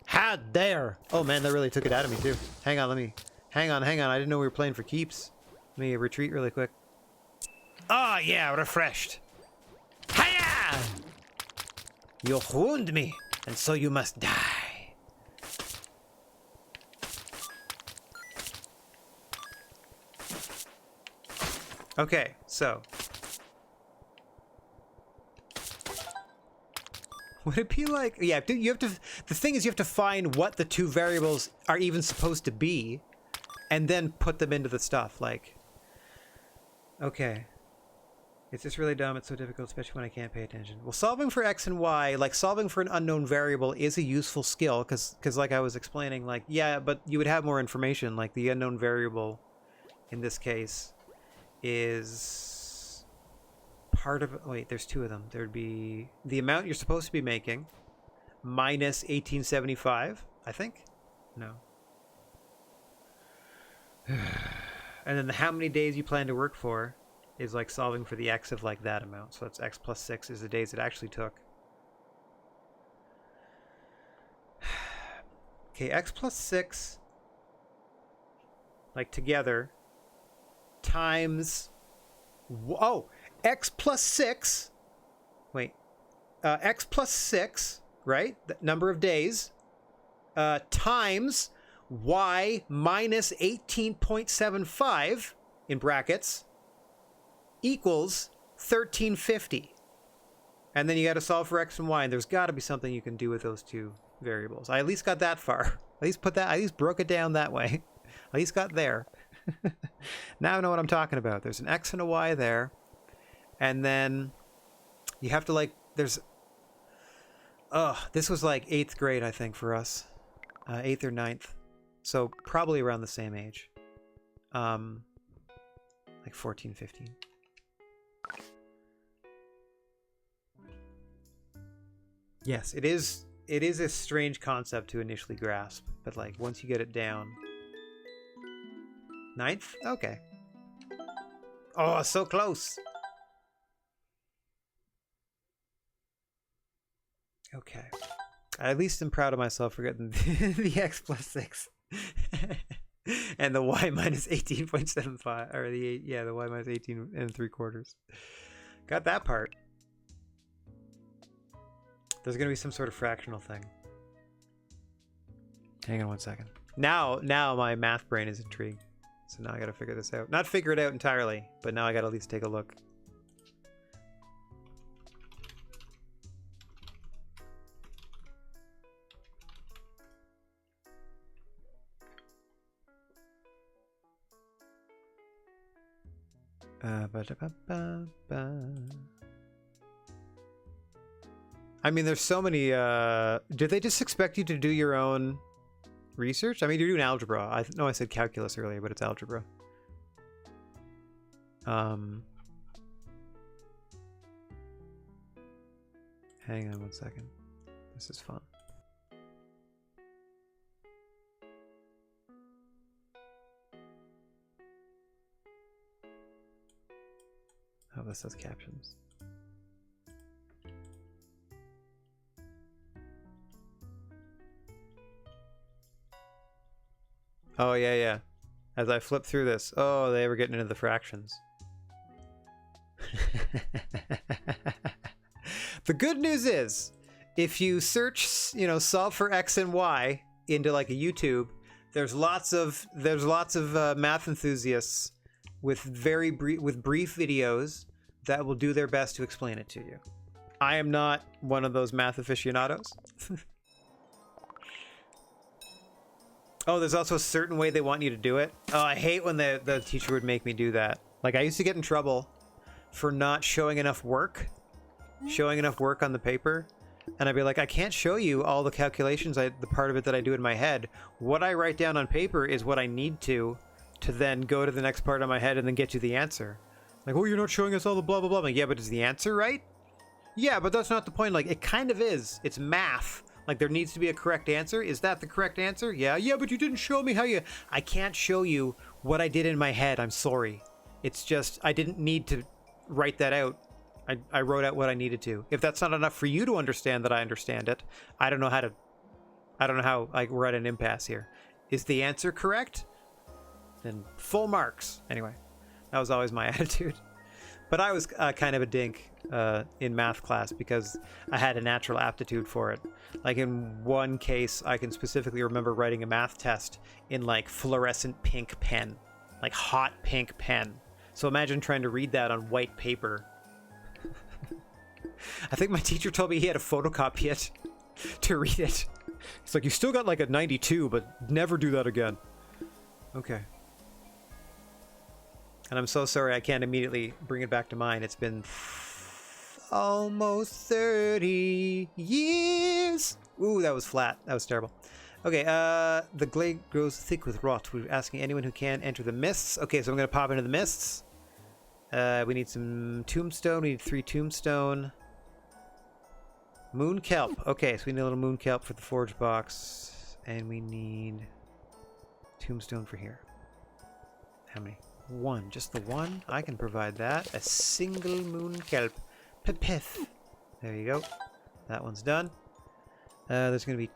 How dare! Oh man, that really took it out of me too. Hang on, hang on. I didn't know we were playing for keeps. Let me retreat really quick. Oh yeah, refreshed. Hiya! You wound me, and so you must die. Okay, so would it be like, yeah, you have to, the thing is you have to find what the two variables are even supposed to be and then put them into the stuff, like, okay. It's just really dumb, it's so difficult, especially when I can't pay attention. Well, solving for X and Y, like solving for an unknown variable is a useful skill, because like I was explaining, like, yeah, but you would have more information, like the unknown variable in this case is part of, wait, there's two of them. There'd be the amount you're supposed to be making minus 1875, I think? No. And then how many days you plan to work for is like solving for the X of like that amount. So that's X plus 6 is the days it actually took. Okay, X plus 6, like together, times, oh, X plus 6, wait, X plus 6, right? The number of days, times Y minus 18.75, in brackets, equals 1350. And then you got to solve for X and Y, and there's got to be something you can do with those two variables. I at least got that far. At least broke it down that way. At least got there. Now I know what I'm talking about. There's an X and a Y there. And then you have to, like, there's, this was like 8th grade, I think, for us. 8th or 9th. So probably around the same age. Like 14, 15. Yes, it is a strange concept to initially grasp, but like once you get it down. 9th? Okay. Oh, so close. Okay. At least I'm proud of myself for getting the X plus 6. And the Y minus 18.75, or the Y minus 18 and 3/4. Got that part. There's gonna be some sort of fractional thing. Hang on one second. Now my math brain is intrigued. So now I gotta figure this out. Not figure it out entirely, but now I gotta at least take a look. I mean, there's so many. Did they just expect you to do your own research? I mean, you're doing algebra. I know I said calculus earlier, but it's algebra. Hang on one second. This is fun. Oh, this has captions. Oh, yeah. As I flip through this, oh, they were getting into the fractions. The good news is, if you search, solve for X and Y into like a YouTube, there's lots of math enthusiasts with brief videos that will do their best to explain it to you. I am not one of those math aficionados. Oh, there's also a certain way they want you to do it. Oh, I hate when the teacher would make me do that. Like, I used to get in trouble for not showing enough work on the paper. And I'd be like, I can't show you all the calculations, the part of it that I do in my head. What I write down on paper is what I need to then go to the next part of my head and then get you the answer. Like, oh, you're not showing us all the blah, blah, blah. I'm like, yeah, but is the answer right? Yeah, but that's not the point. Like, it kind of is. It's math. Like, there needs to be a correct answer. Is that the correct answer? Yeah, but you didn't show me how you... I can't show you what I did in my head. I'm sorry. It's just, I didn't need to write that out. I wrote out what I needed to. If that's not enough for you to understand that I understand it, I don't know how we're at an impasse here. Is the answer correct? Then full marks. Anyway, that was always my attitude. But I was kind of a dink in math class because I had a natural aptitude for it. Like, in one case, I can specifically remember writing a math test in like fluorescent pink pen, like hot pink pen. So imagine trying to read that on white paper. I think my teacher told me he had to photocopy it to read it. It's like, you still got like a 92, but never do that again. Okay. And I'm so sorry I can't immediately bring it back to mind. It's been almost 30 years. Ooh, that was flat. That was terrible. Okay, the glade grows thick with rot. We're asking anyone who can enter the mists. Okay, so I'm going to pop into the mists. We need some tombstone. We need 3 tombstone. Moon kelp. Okay, so we need a little moon kelp for the forge box. And we need tombstone for here. How many? 1. Just the 1? I can provide that. A single moon kelp. Pipith. There you go. That one's done. There's going to be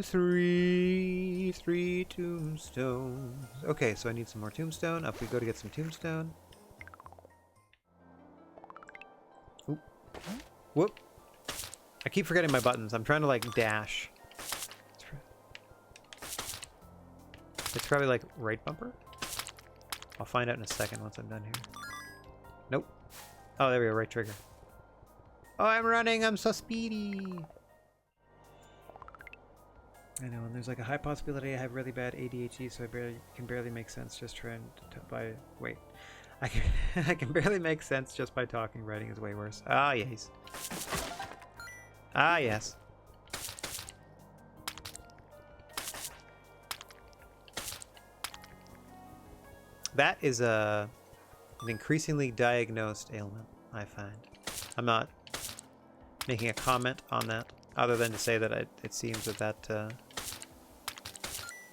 3 tombstones. Okay, so I need some more tombstone. Up we go to get some tombstone. Oop. Whoop. I keep forgetting my buttons. I'm trying to, like, dash. It's probably, like, right bumper? I'll find out in a second once I'm done here. Nope. Oh, there we go. Right trigger. Oh, I'm running. I'm so speedy. I know, and there's like a high possibility I have really bad ADHD, so I can barely make sense just trying to wait. I can barely make sense just by talking. Writing is way worse. Ah, yes. Ah, yes. That is an increasingly diagnosed ailment, I find. I'm not making a comment on that, other than to say that it seems that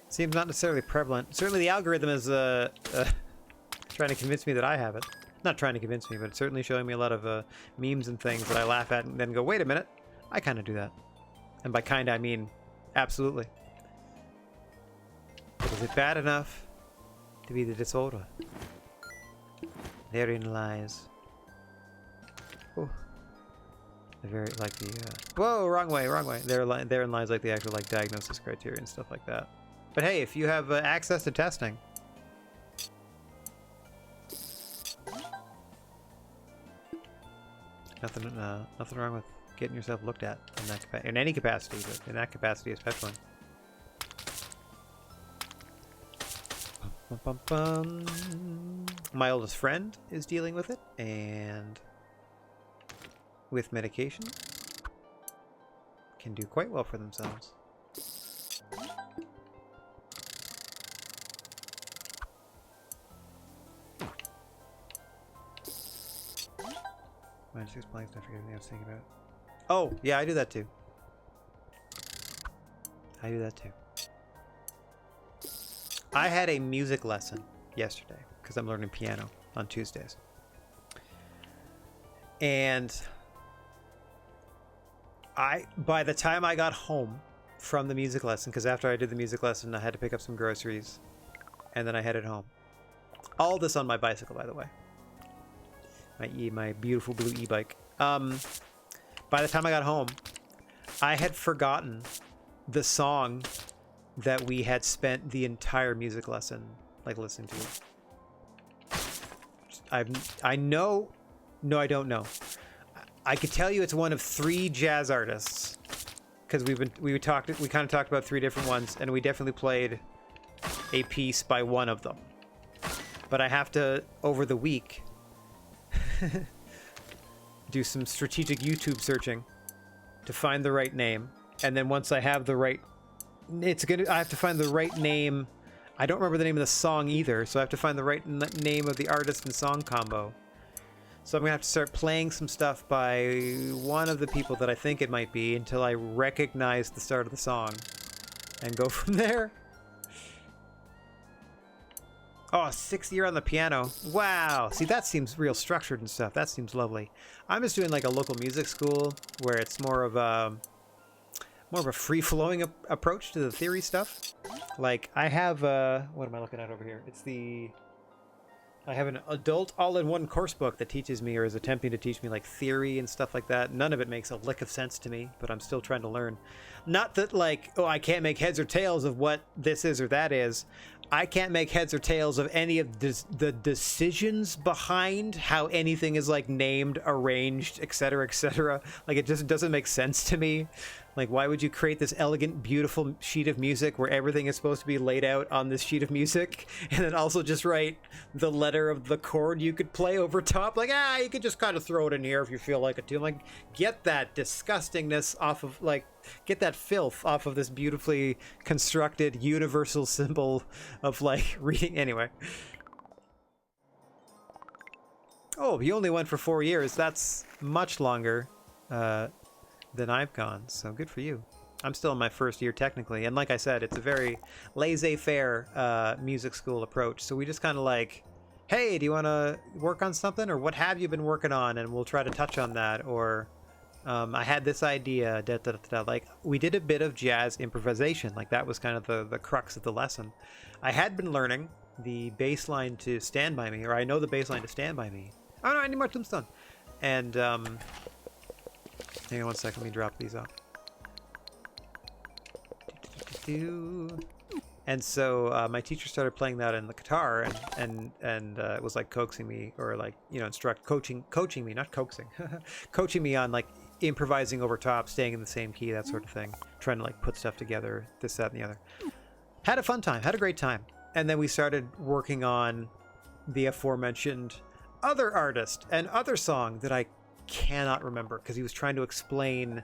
seems not necessarily prevalent. Certainly the algorithm is trying to convince me that I have it. Not trying to convince me, but it's certainly showing me a lot of memes and things that I laugh at and then go, wait a minute, I kind of do that. And by kind, I mean absolutely. But is it bad enough to be the disorder? Therein lies. Oh. Very like the whoa, wrong way. Therein lies like the actual like diagnosis criteria and stuff like that. But hey, if you have access to testing, nothing wrong with getting yourself looked at in any capacity, but in that capacity especially. Bum, bum, bum. My oldest friend is dealing with it, and with medication can do quite well for themselves. Minus 6 blanks, I forget everything I was thinking about. Oh, yeah, I do that too. I had a music lesson yesterday because I'm learning piano on Tuesdays. And by the time I got home from the music lesson, because after I did the music lesson, I had to pick up some groceries, and then I headed home. All this on my bicycle, by the way. my beautiful blue e-bike. By the time I got home, I had forgotten the song that we had spent the entire music lesson like listening to. I know. No, I don't know. I could tell you it's one of 3 jazz artists, because we kind of talked about 3 different ones, and we definitely played a piece by one of them. But I have to, over the week, do some strategic YouTube searching to find the right name, and then once I have the right, I have to find the right name. I don't remember the name of the song either, so I have to find the right name of the artist and song combo. So I'm gonna have to start playing some stuff by one of the people that I think it might be until I recognize the start of the song and go from there. Oh, 6th year on the piano. Wow. See, that seems real structured and stuff. That seems lovely. I'm just doing like a local music school where it's more of a free-flowing approach to the theory stuff. Like I have what am I looking at over here? I have an adult all-in-one course book that teaches me, or is attempting to teach me, like theory and stuff like that. None of it makes a lick of sense to me, but I'm still trying to learn. Not that like, oh, I can't make heads or tails of what this is or that is. I can't make heads or tails of any of the decisions behind how anything is like named, arranged, etc., etc. Like it just doesn't make sense to me. Like, why would you create this elegant, beautiful sheet of music where everything is supposed to be laid out on this sheet of music, and then also just write the letter of the chord you could play over top? Like, you could just kind of throw it in here if you feel like it too. I'm like, get that disgustingness off of, like, get that filth off of this beautifully constructed universal symbol of, like, reading. Anyway. Oh, you only went for 4 years. That's much longer than I've gone, so good for you. I'm still in my 1st year technically, and like I said, it's a very laissez-faire music school approach. So we just kind of like, hey, do you want to work on something, or what have you been working on, and we'll try to touch on that. Or I had this idea, like we did a bit of jazz improvisation, like that was kind of the crux of the lesson. I had been learning the bass line to Stand By Me, or I know the bass line to Stand By Me. Oh no, I need more tombstone. And hang on one second, let me drop these off. And so my teacher started playing that in the guitar, and it was like coaxing me, or like, you know, coaching me, not coaxing, coaching me on like improvising over top, staying in the same key, that sort of thing, trying to like put stuff together, this, that, and the other. Had a fun time, had a great time. And then we started working on the aforementioned other artist and other song that I cannot remember, because he was trying to explain,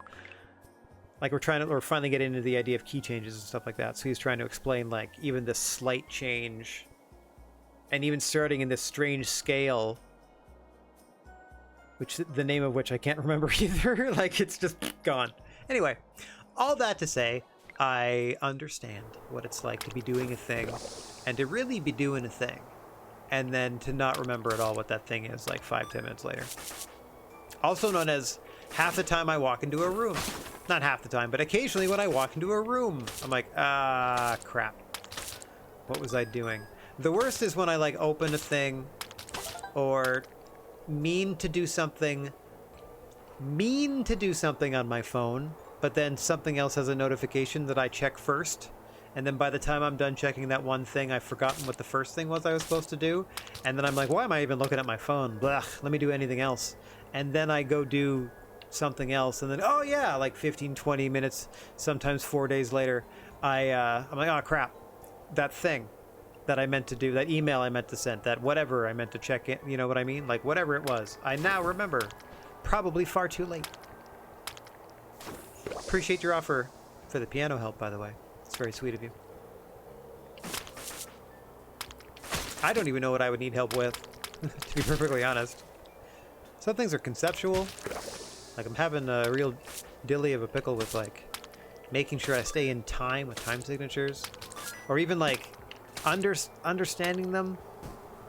like we're finally getting into the idea of key changes and stuff like that. So he's trying to explain like even this slight change, and even starting in this strange scale, which the name of which I can't remember either. Like it's just gone. Anyway, all that to say, I understand what it's like to be doing a thing and to really be doing a thing, and then to not remember at all what that thing is like 5-10 minutes later. Also known as half the time I walk into a room. Not half the time, but occasionally when I walk into a room, I'm like, crap. What was I doing? The worst is when I like open a thing or mean to do something on my phone, but then something else has a notification that I check first. And then by the time I'm done checking that one thing, I've forgotten what the first thing was I was supposed to do. And then I'm like, why am I even looking at my phone? Blah, let me do anything else. And then I go do something else. And then, oh yeah, like 15, 20 minutes, sometimes 4 days later, I'm like, oh crap, that thing that I meant to do, that email I meant to send, that whatever I meant to check in, you know what I mean? Like whatever it was, I now remember. Probably far too late. Appreciate your offer for the piano help, by the way. It's very sweet of you. I don't even know what I would need help with, to be perfectly honest. Some things are conceptual. Like I'm having a real dilly of a pickle with like making sure I stay in time with time signatures, or even like understanding them.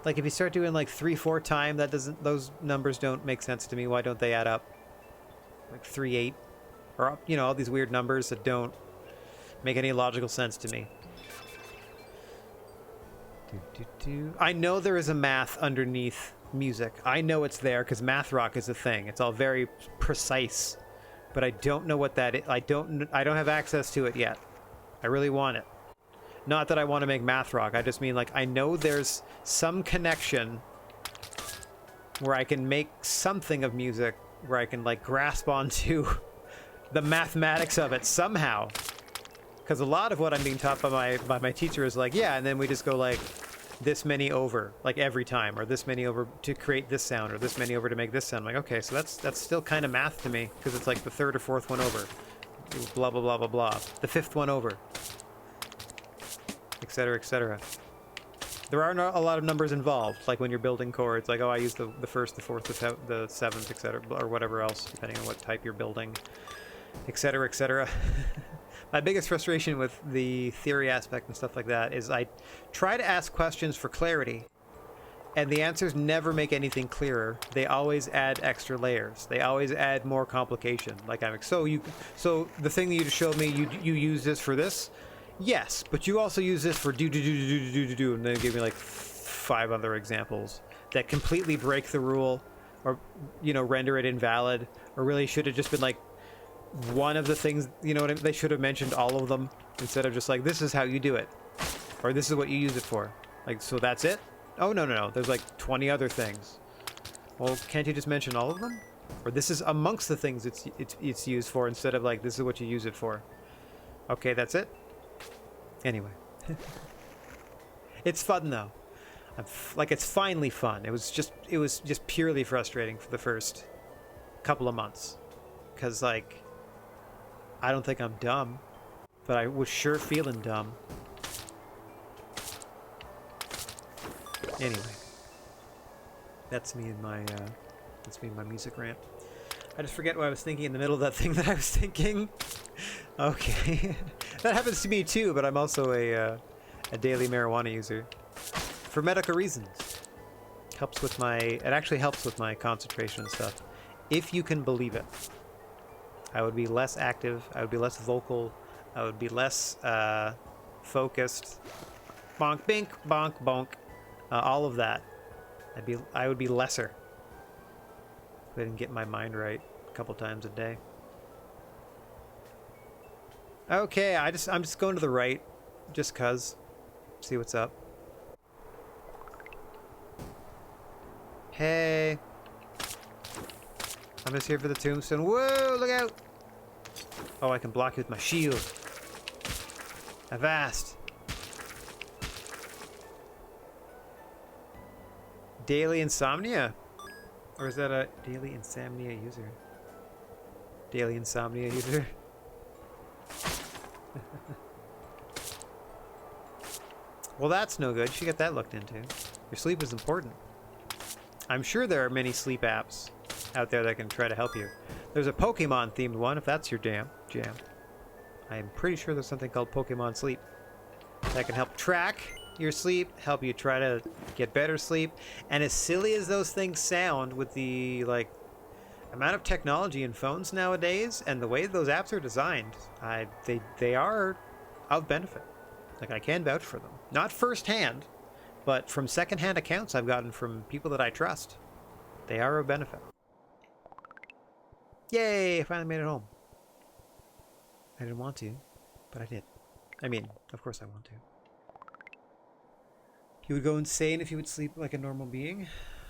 Like if you start doing like 3-4 time, those numbers don't make sense to me. Why don't they add up? Like 3-8, or you know, all these weird numbers that don't make any logical sense to me. I know there is a math underneath music. I know it's there because math rock is a thing. It's all very precise, but I don't know what that is. I don't have access to it yet. I really want it. Not that I want to make math rock. I just mean, like, I know there's some connection where I can make something of music where I can, like, grasp onto the mathematics of it somehow. Because a lot of what I'm being taught by my teacher is like, yeah, and then we just go like this many over, like every time, or this many over to create this sound, or this many over to make this sound. I'm like, okay, so that's still kind of math to me, because it's like the third or fourth one over, blah blah blah blah blah, the fifth one over, etc. etc. There are a lot of numbers involved, like when you're building chords, like, oh, I use the first, the fourth, the seventh, etc., or whatever else, depending on what type you're building, etc. etc. My biggest frustration with the theory aspect and stuff like that is I try to ask questions for clarity, and the answers never make anything clearer. They always add extra layers. They always add more complication. Like, I'm like, so the thing that you just showed me, you use this for this? Yes, but you also use this for do, and then give me like 5 other examples that completely break the rule, or, you know, render it invalid, or really should have just been like one of the things, you know what I mean? They should have mentioned all of them instead of just like, this is how you do it, or this is what you use it for. Like, so that's it? Oh, no, there's like 20 other things. Well, can't you just mention all of them? Or this is amongst the things it's used for, instead of like, this is what you use it for. Okay, that's it? Anyway. It's fun though. Like, it's finally fun. It was just purely frustrating for the first couple of months. Because, like, I don't think I'm dumb, but I was sure feeling dumb. Anyway, that's me and my music rant. I just forget what I was thinking in the middle of that thing that I was thinking. Okay, that happens to me too, but I'm also a daily marijuana user for medical reasons. It actually helps with my concentration and stuff, if you can believe it. I would be less active, I would be less vocal, I would be less focused. Bonk, bink, bonk, bonk. All of that. I would be lesser if I didn't get my mind right a couple times a day. Okay, I'm just going to the right, just cuz. See what's up. Hey. I'm just here for the tombstone. Whoa, look out! Oh, I can block you with my shield. Avast. Daily insomnia? Or is that a daily insomnia user? Daily insomnia user? Well, that's no good. You should get that looked into. Your sleep is important. I'm sure there are many sleep apps out there that can try to help you. There's a Pokemon themed one, if that's your jam. I am pretty sure there's something called Pokemon Sleep that can help track your sleep, help you try to get better sleep. And as silly as those things sound, with the like amount of technology in phones nowadays and the way those apps are designed, they are of benefit. Like, I can vouch for them. Not firsthand, but from secondhand accounts I've gotten from people that I trust. They are of benefit. Yay! I finally made it home. I didn't want to, but I did. I mean, of course I want to. You would go insane if you would sleep like a normal being?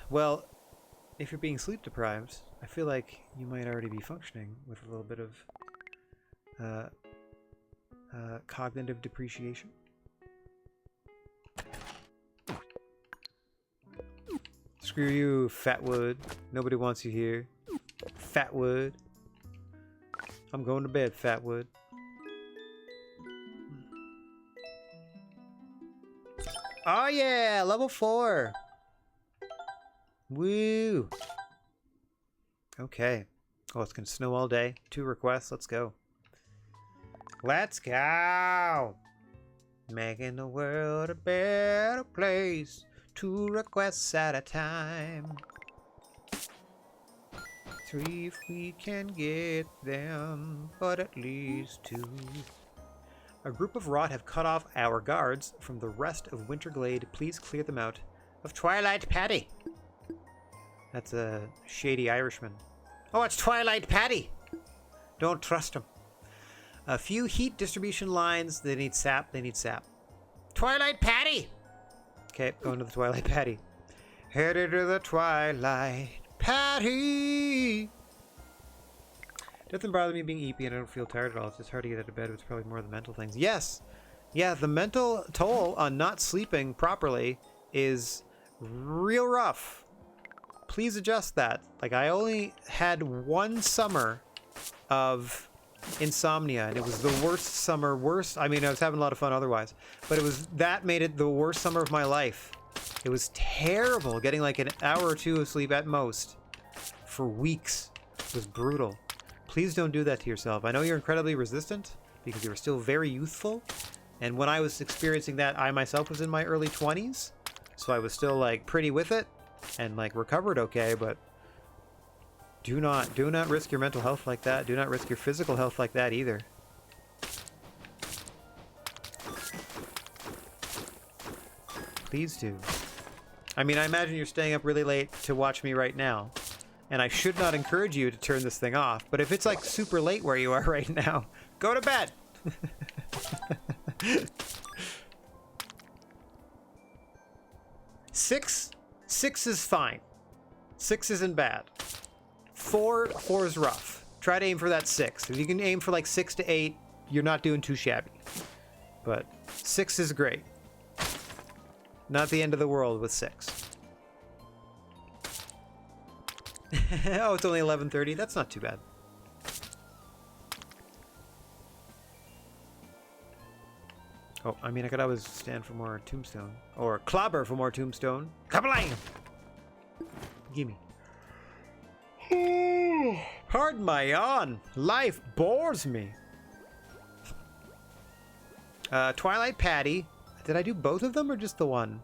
Well, if you're being sleep deprived, I feel like you might already be functioning with a little bit of cognitive depreciation. Screw you, Fatwood. Nobody wants you here. Fatwood. I'm going to bed, Fatwood. Oh yeah, level 4. Woo. Okay. Oh, it's gonna snow all day. 2 requests. Let's go. Let's go. Making the world a better place. 2 requests at a time. 3 if we can get them, but at least 2. A group of rot have cut off our guards from the rest of Winter Glade. Please clear them out of Twilight Patty. That's a shady Irishman. Oh, it's Twilight Patty! Don't trust him. A few heat distribution lines. They need sap. They need sap. Twilight Patty! Okay, going to the Twilight Patty. Headed to the Twilight Patty! Doesn't bother me being eepy and I don't feel tired at all. It's just hard to get out of bed. It's probably more of the mental things. Yes! Yeah, the mental toll on not sleeping properly is real rough. Please adjust that. Like, I only had one summer of insomnia, and it was the worst summer. I mean, I was having a lot of fun otherwise, but that made it the worst summer of my life. It was terrible, getting like an hour or two of sleep at most for weeks. It was brutal. Please don't do that to yourself. I know you're incredibly resistant because you were still very youthful, and when I was experiencing that, I myself was in my early 20s, so I was still like pretty with it and like recovered okay, but do not risk your mental health like that. Do not risk your physical health like that either. Please do. I mean, I imagine you're staying up really late to watch me right now, and I should not encourage you to turn this thing off, but if it's like super late where you are right now, go to bed. Six is fine. 6 isn't bad. 4 is rough. Try to aim for that 6. If you can aim for like 6 to 8, you're not doing too shabby. But 6 is great. Not the end of the world with 6. Oh, it's only 11:30. That's not too bad. Oh, I mean, I could always stand for more tombstone. Or clobber for more tombstone. Kablang! Gimme. Pardon my yawn. Life bores me. Twilight Patty. Did I do both of them or just the one?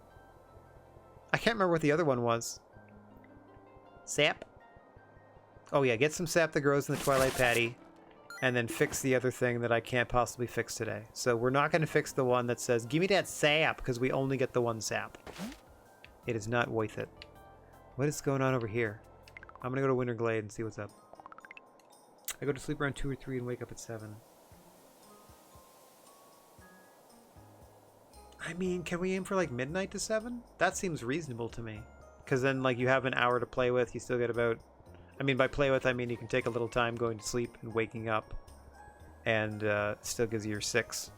I can't remember what the other one was. Sap? Oh yeah, get some sap that grows in the Twilight Patty. And then fix the other thing that I can't possibly fix today. So we're not going to fix the one that says, give me that sap, because we only get the one sap. It is not worth it. What is going on over here? I'm going to go to Winter Glade and see what's up. I go to sleep around 2 or 3 and wake up at 7. I mean, can we aim for like midnight to 7? That seems reasonable to me. Because then like you have an hour to play with, you still get about... I mean, by play with, I mean you can take a little time going to sleep and waking up. And still gives you your 6.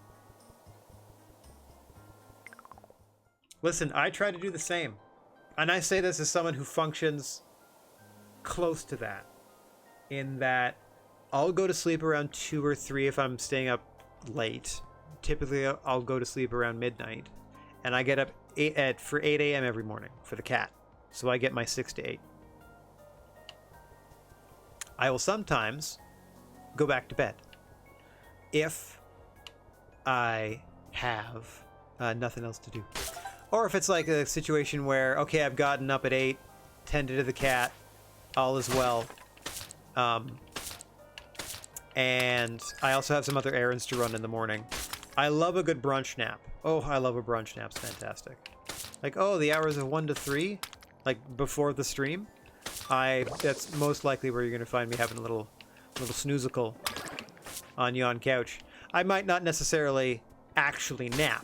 Listen, I try to do the same. And I say this as someone who functions close to that. In that I'll go to sleep around 2 or 3 if I'm staying up late. Typically, I'll go to sleep around midnight. And I get up for 8 a.m. every morning for the cat. So I get my 6 to 8. I will sometimes go back to bed if I have nothing else to do. Or if it's like a situation where, okay, I've gotten up at 8, tended to the cat, all is well. And I also have some other errands to run in the morning. I love a good brunch nap. Oh, I love a brunch nap. It's fantastic. Like, oh, the hours of 1 to 3, like before the stream. That's most likely where you're going to find me having a little snoozicle on yon couch. I might not necessarily actually nap,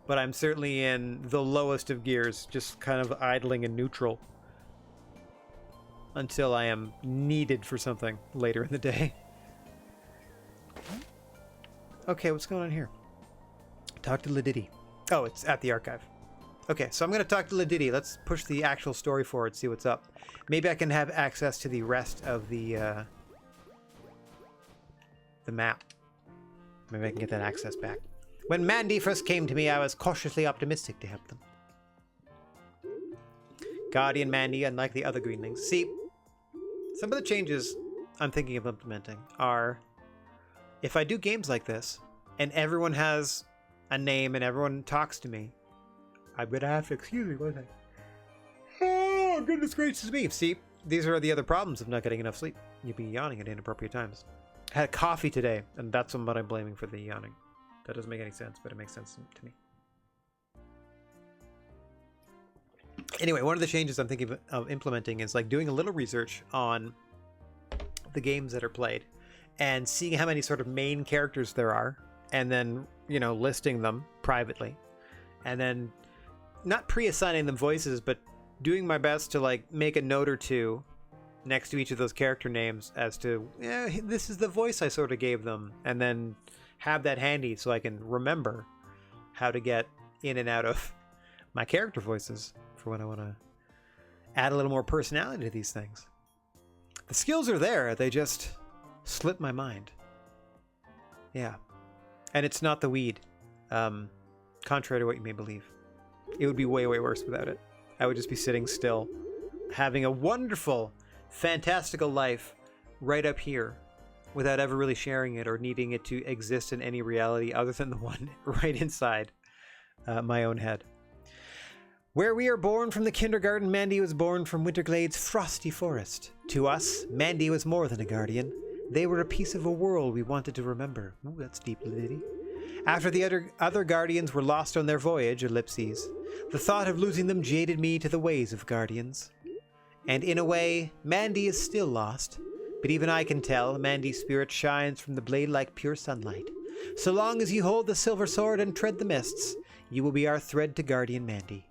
but I'm certainly in the lowest of gears, just kind of idling in neutral until I am needed for something later in the day. Okay, what's going on here? Talk to Ladiddy. Oh, it's at the archive. Okay, so I'm going to talk to Ladiddy. Let's push the actual story forward, see what's up. Maybe I can have access to the rest of the map. Maybe I can get that access back. When Mandy first came to me, I was cautiously optimistic to help them. Guardian Mandy, unlike the other greenlings. See, some of the changes I'm thinking of implementing are, if I do games like this, and everyone has a name and everyone talks to me, I'm gonna have to, excuse me, what was I? Oh, goodness gracious me. See, these are the other problems of not getting enough sleep. You'll be yawning at inappropriate times. I had coffee today, and that's what I'm blaming for the yawning. That doesn't make any sense, but it makes sense to me. Anyway, one of the changes I'm thinking of implementing is like doing a little research on the games that are played and seeing how many sort of main characters there are, and then, you know, listing them privately, and then not pre-assigning them voices, but doing my best to like make a note or two next to each of those character names as to, yeah, this is the voice I sort of gave them, and then have that handy so I can remember how to get in and out of my character voices for when I want to add a little more personality to these things. The skills are there, they just slip my mind. Yeah. And it's not the weed, contrary to what you may believe. It would be way, way worse without it. I would just be sitting still, having a wonderful, fantastical life right up here without ever really sharing it or needing it to exist in any reality other than the one right inside my own head. Where we are born from the kindergarten, Mandy was born from Winterglade's frosty forest. To us, Mandy was more than a guardian. They were a piece of a world we wanted to remember. Ooh, that's deep, lady. After the other guardians were lost on their voyage, ellipses, the thought of losing them jaded me to the ways of guardians. And in a way, Mandy is still lost. But even I can tell Mandy's spirit shines from the blade like pure sunlight. So long as you hold the silver sword and tread the mists, you will be our thread to guardian Mandy.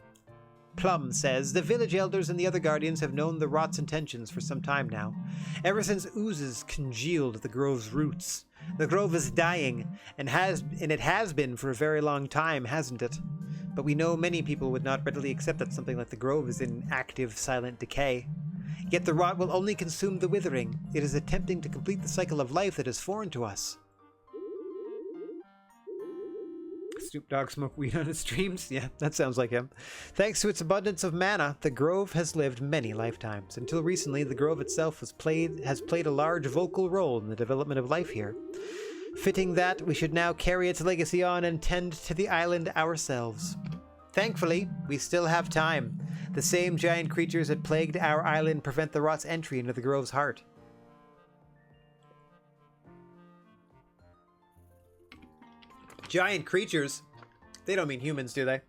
Plum says the village elders and the other guardians have known the rot's intentions for some time now, ever since oozes congealed the grove's roots. The grove is dying, and it has been for a very long time, hasn't it? But we know many people would not readily accept that something like the grove is in active, silent decay. Yet the rot will only consume the withering. It is attempting to complete the cycle of life that is foreign to us. Snoop Dogg smoke weed on his streams? Yeah, that sounds like him. Thanks to its abundance of mana, the grove has lived many lifetimes. Until recently, the grove itself has played a large vocal role in the development of life here. Fitting that we should now carry its legacy on and tend to the island ourselves. Thankfully, we still have time. The same giant creatures that plagued our island prevent the rot's entry into the grove's heart. Giant creatures? They don't mean humans, do they?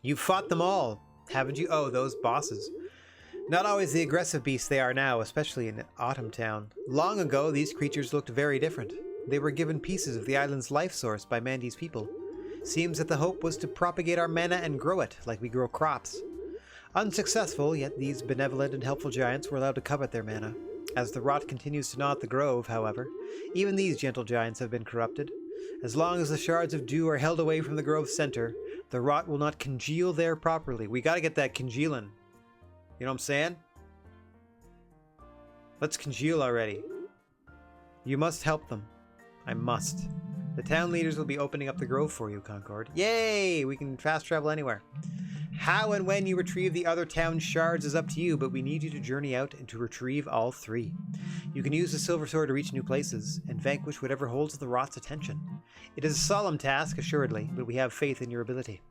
You've fought them all, haven't you? Oh, those bosses. Not always the aggressive beasts they are now, especially in Autumn Town. Long ago, these creatures looked very different. They were given pieces of the island's life source by Mandy's people. Seems that the hope was to propagate our mana and grow it, like we grow crops. Unsuccessful, yet these benevolent and helpful giants were allowed to covet their mana. As the rot continues to gnaw at the grove, however, even these gentle giants have been corrupted. As long as the shards of dew are held away from the grove's center, the rot will not congeal there properly. We gotta get that congealing. You know what I'm saying? Let's congeal already. You must help them. I must. The town leaders will be opening up the grove for you, Concord. Yay! We can fast travel anywhere. How and when you retrieve the other town shards is up to you, but we need you to journey out and to retrieve all three. You can use the silver sword to reach new places and vanquish whatever holds the rot's attention. It is a solemn task, assuredly, but we have faith in your ability.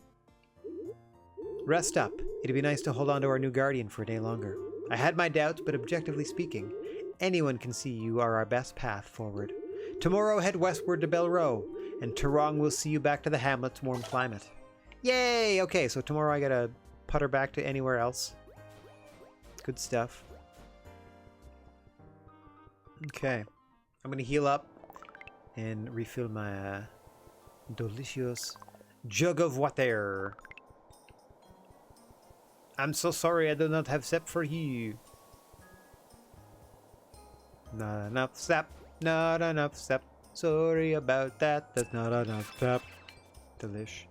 Rest up. It'd be nice to hold on to our new guardian for a day longer. I had my doubts, but objectively speaking, anyone can see you are our best path forward. Tomorrow head westward to Belrow, and Tarong will see you back to the hamlet's warm climate. Yay! Okay, so tomorrow I gotta putter back to anywhere else. Good stuff. Okay. I'm gonna heal up and refill my delicious jug of water. I'm so sorry I do not have sap for you. Not enough sap. Not enough sap. Sorry about that. That's not enough sap. Delish.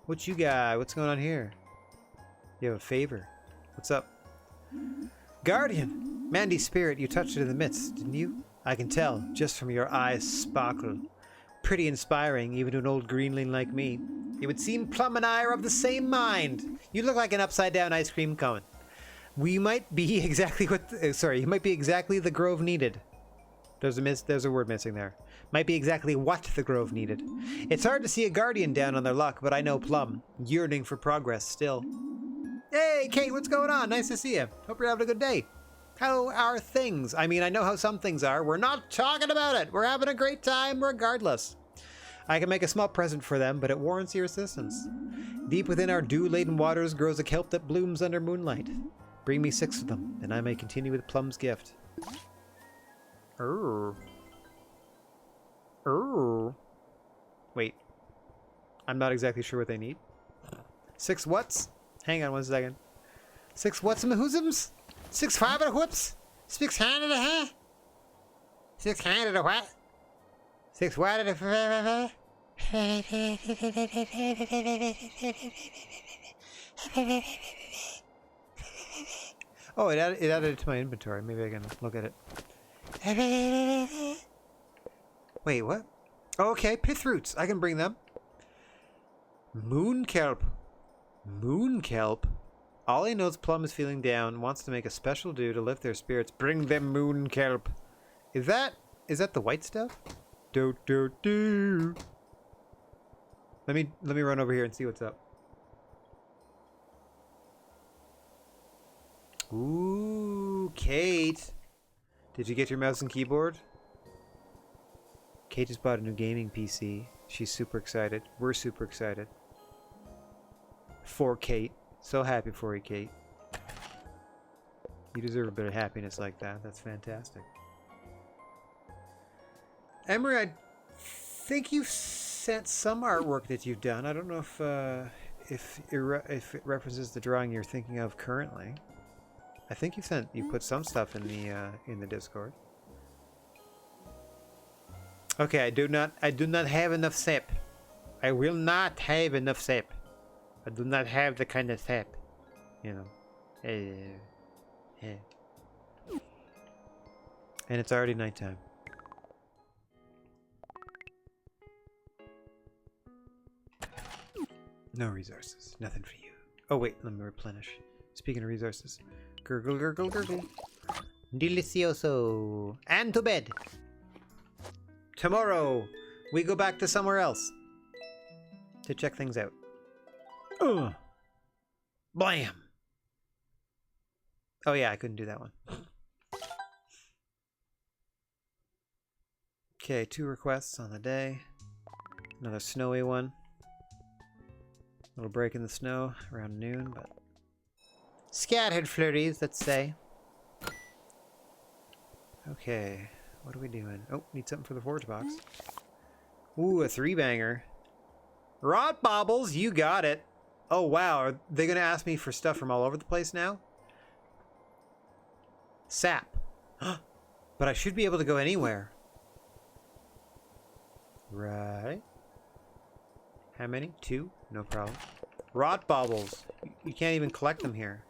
What you got? What's going on here? You have a favor. What's up? Guardian! Mandy's spirit, you touched it in the midst, didn't you? I can tell, just from your eyes sparkle. Pretty inspiring, even to an old greenling like me. It would seem Plum and I are of the same mind. You look like an upside-down ice cream cone. We might be exactly what... you might be exactly the grove needed. There's a word missing there. Might be exactly what the grove needed. It's hard to see a guardian down on their luck, but I know Plum, yearning for progress still. Hey, Kate, what's going on? Nice to see you. Hope you're having a good day. How are things? I mean, I know how some things are. We're not talking about it. We're having a great time regardless. I can make a small present for them, but it warrants your assistance. Deep within our dew-laden waters grows a kelp that blooms under moonlight. Bring me 6 of them, and I may continue with Plum's gift. Wait. I'm not exactly sure what they need. 6 whats? Hang on 1 second. 6 whats and whoosums? 6 fiber whoops? 600 a huh? 600 a what? 6 what a Oh, it added it to my inventory. Maybe I can look at it. Wait, what? Okay, pith roots. I can bring them. Moon kelp. Moon kelp? All he knows Plum is feeling down, wants to make a special do to lift their spirits. Bring them moon kelp. Is that the white stuff? Do. Let me run over here and see what's up. Ooh, Kate. Did you get your mouse and keyboard? Kate just bought a new gaming PC. She's super excited. We're super excited. For Kate. So happy for you, Kate. You deserve a bit of happiness like that. That's fantastic. Emery, I think you've sent some artwork that you've done. I don't know if it references the drawing you're thinking of currently. I think you put some stuff in the Discord. Okay, I do not have enough sap. I will not have enough sap. I do not have the kind of sap, you know. And it's already nighttime. No resources. Nothing for you. Oh wait, let me replenish. Speaking of resources. Gurgle, gurgle, gurgle. Delicioso. And to bed. Tomorrow, we go back to somewhere else. To check things out. Ugh. Blam. Oh yeah, I couldn't do that one. Okay, 2 requests on the day. Another snowy one. Little break in the snow around noon, but scattered flurries, let's say. Okay, what are we doing? Oh, need something for the forge box. Ooh, a 3-banger. Rot baubles, you got it. Oh wow, are they gonna ask me for stuff from all over the place now? Sap. But I should be able to go anywhere. Right. How many? 2? No problem. Rot baubles. You can't even collect them here.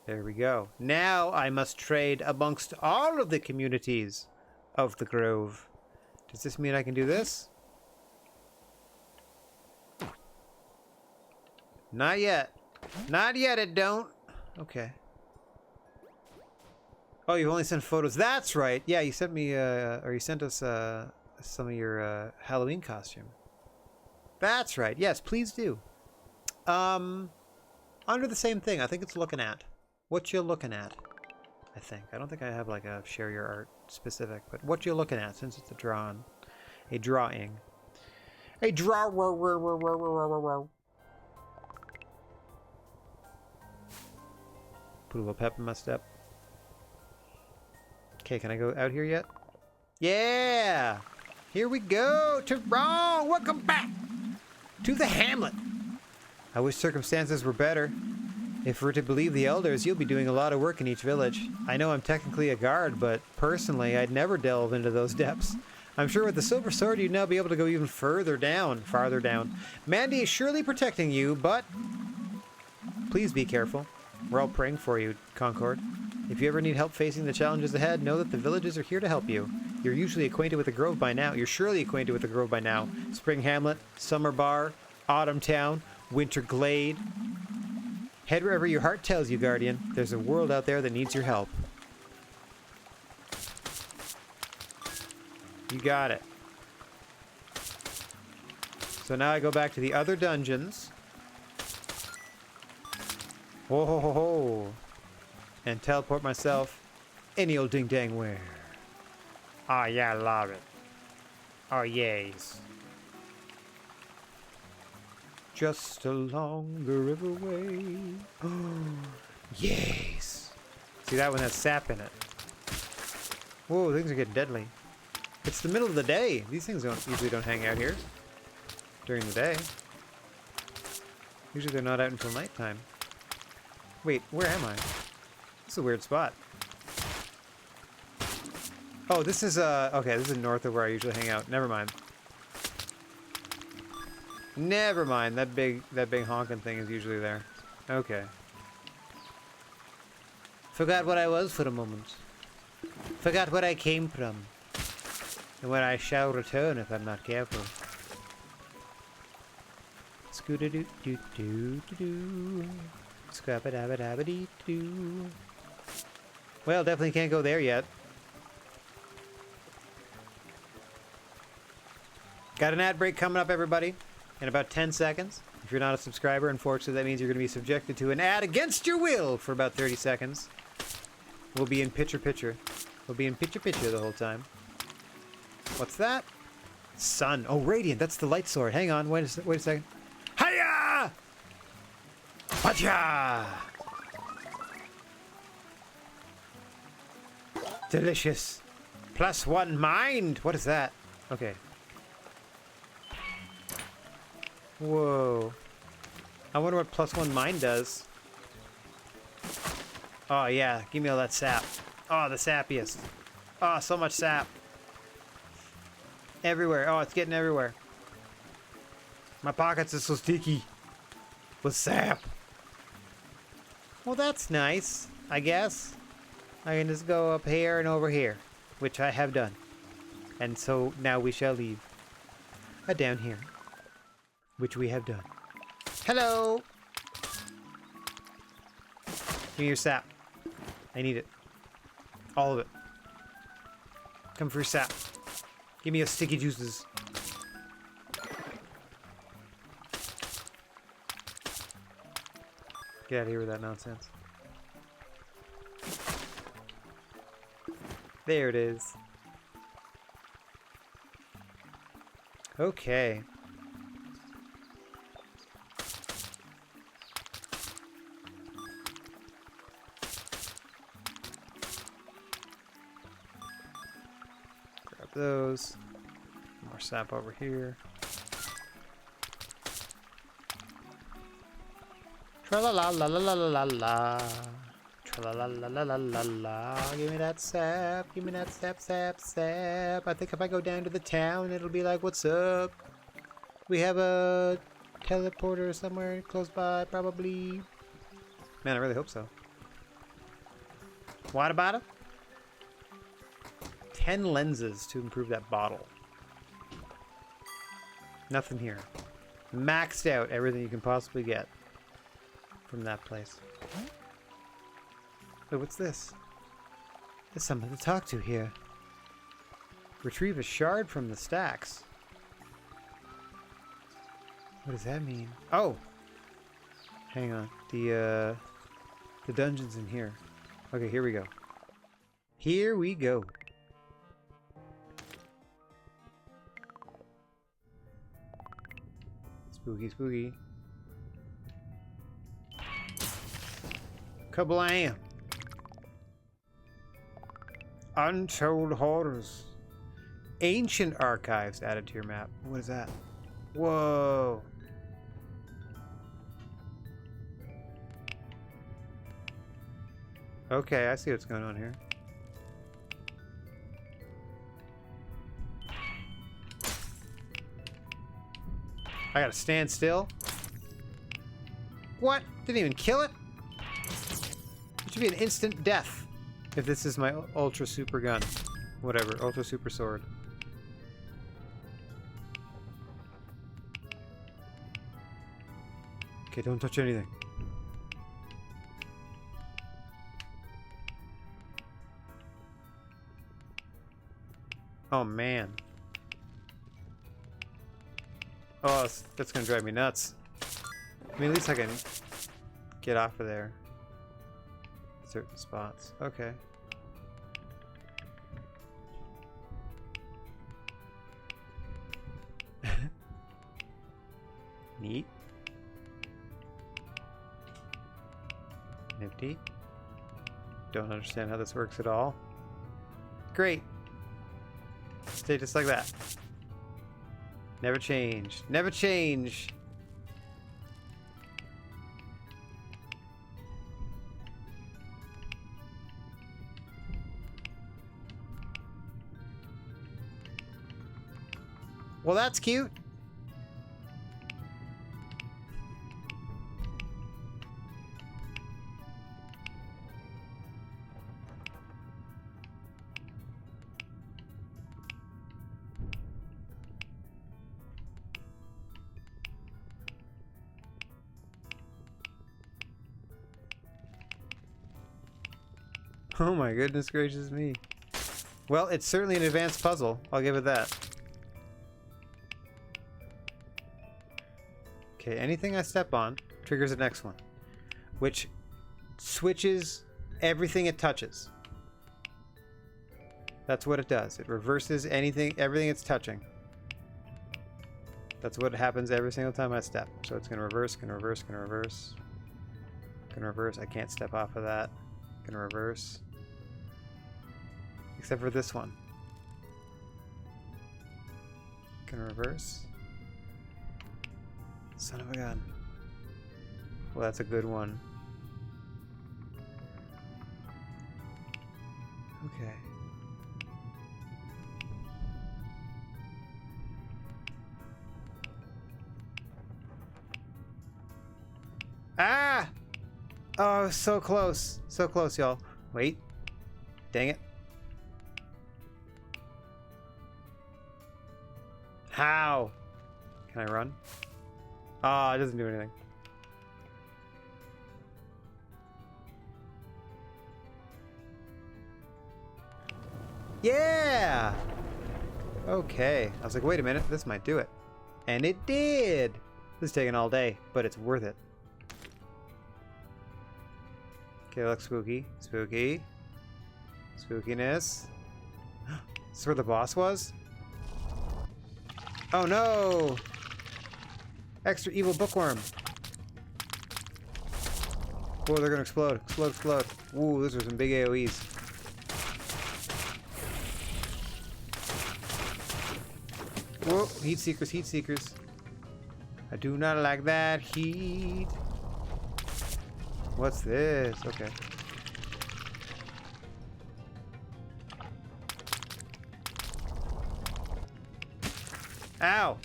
There we go. Now I must trade amongst all of the communities of the Grove. Does this mean I can do this? Not yet. Not yet, it don't. Okay. Oh, you've only sent photos. That's right. Yeah, you sent me, or you sent us some of your Halloween costume. That's right. Yes, please do. Under the same thing. I think it's looking at. What you're looking at. I think. I don't think I have like a share your art specific, but what you're looking at since it's a drawing. A drawing. A draw. Put a little pep in my step. Okay, can I go out here yet? Yeah! Here we go! Tyrone! Welcome back to the hamlet! I wish circumstances were better. If we're to believe the elders, you'll be doing a lot of work in each village. I know I'm technically a guard, but personally, I'd never delve into those depths. I'm sure with the silver sword, you'd now be able to go even farther down. Mandy is surely protecting you, but please be careful. We're all praying for you, Concord. If you ever need help facing the challenges ahead, know that the villages are here to help you. You're usually acquainted with the Grove by now. You're surely acquainted with the Grove by now. Spring Hamlet, Summer Bar, Autumn Town, Winter Glade. Head wherever your heart tells you, Guardian. There's a world out there that needs your help. You got it. So now I go back to the other dungeons. Whoa, ho, ho, ho. And teleport myself any old ding dang where. Oh yeah, I love it. Oh yes. just along the riverway. Oh, yes. See that one has sap in it. Whoa, things are getting deadly. It's the middle of the day. These things usually don't hang out here during the day. Usually they're not out until nighttime. Wait, where am I? This is a weird spot. Oh, this is okay, this is north of where I usually hang out. Never mind. Never mind. That big honking thing is usually there. Okay. Forgot what I was for a moment. Forgot where I came from. And where I shall return if I'm not careful. Scoo-doo-doo-doo-doo-doo. Scrap-a-dabba-dabba-dee-doo. Well, definitely can't go there yet. Got an ad break coming up, everybody, in about 10 seconds. If you're not a subscriber, unfortunately, that means you're going to be subjected to an ad against your will for about 30 seconds. We'll be in picture-picture. We'll be in picture-picture the whole time. What's that? Sun. Oh, radiant. That's the light sword. Hang on. Wait a second. Hiya! Pacha! Delicious. +1 mind. What is that? Okay. Whoa. I wonder what +1 mind does. Oh, yeah. Give me all that sap. Oh, the sappiest. Oh, so much sap. Everywhere. Oh, it's getting everywhere. My pockets are so sticky. With sap. Well, that's nice, I guess. I can just go up here and over here, which I have done. And so now we shall leave. Down here, which we have done. Hello! Give me your sap. I need it. All of it. Come for your sap. Give me your sticky juices. Get out of here with that nonsense. There it is. Okay. Grab those. More sap over here. Tra-la-la-la-la-la-la-la. Tra-la-la-la-la-la-la. Give me that sap. Give me that sap, sap, sap. I think if I go down to the town, it'll be like, what's up? We have a teleporter somewhere close by, probably. Man, I really hope so. What about it? 10 lenses to improve that bottle. Nothing here. Maxed out everything you can possibly get from that place. Wait, what's this? There's someone to talk to here. Retrieve a shard from the stacks. What does that mean? Oh! Hang on. The dungeon's in here. Okay, here we go. Here we go. Spooky, spooky. Kablam! Untold horrors. Ancient archives added to your map. What is that? Whoa! Okay, I see what's going on here. I gotta stand still? What? Didn't even kill it? It should be an instant death if this is my ultra super gun. Whatever, ultra super sword. Okay, don't touch anything. Oh man. Oh, that's gonna drive me nuts. I mean, at least I can get off of there. Certain spots. Okay. Neat. empty. Don't understand how this works at all. Great. Stay just like that. Never change. Never change. Well, that's cute. Oh my goodness gracious me. Well, it's certainly an advanced puzzle. I'll give it that. Okay, anything I step on triggers the next one, which switches everything it touches. That's what it does. It reverses everything it's touching. That's what happens every single time I step. So it's gonna reverse, gonna reverse, gonna reverse. Gonna reverse. I can't step off of that. Gonna reverse. Except for this one. Gonna reverse. Son of a gun. Well, that's a good one. Okay. Ah! Oh, so close. So close, y'all. Wait. Dang it. How? Can I run? Ah, it doesn't do anything. Yeah! Okay. I was like, wait a minute, this might do it. And it did! This is taking all day, but it's worth it. Okay, looks spooky. Spooky. Spookiness. This is where the boss was? Oh no! Extra evil bookworm. Whoa, they're gonna explode. Explode, explode. Ooh, those are some big AoEs. Whoa, heat seekers, heat seekers. I do not like that heat. What's this? Okay. Ow!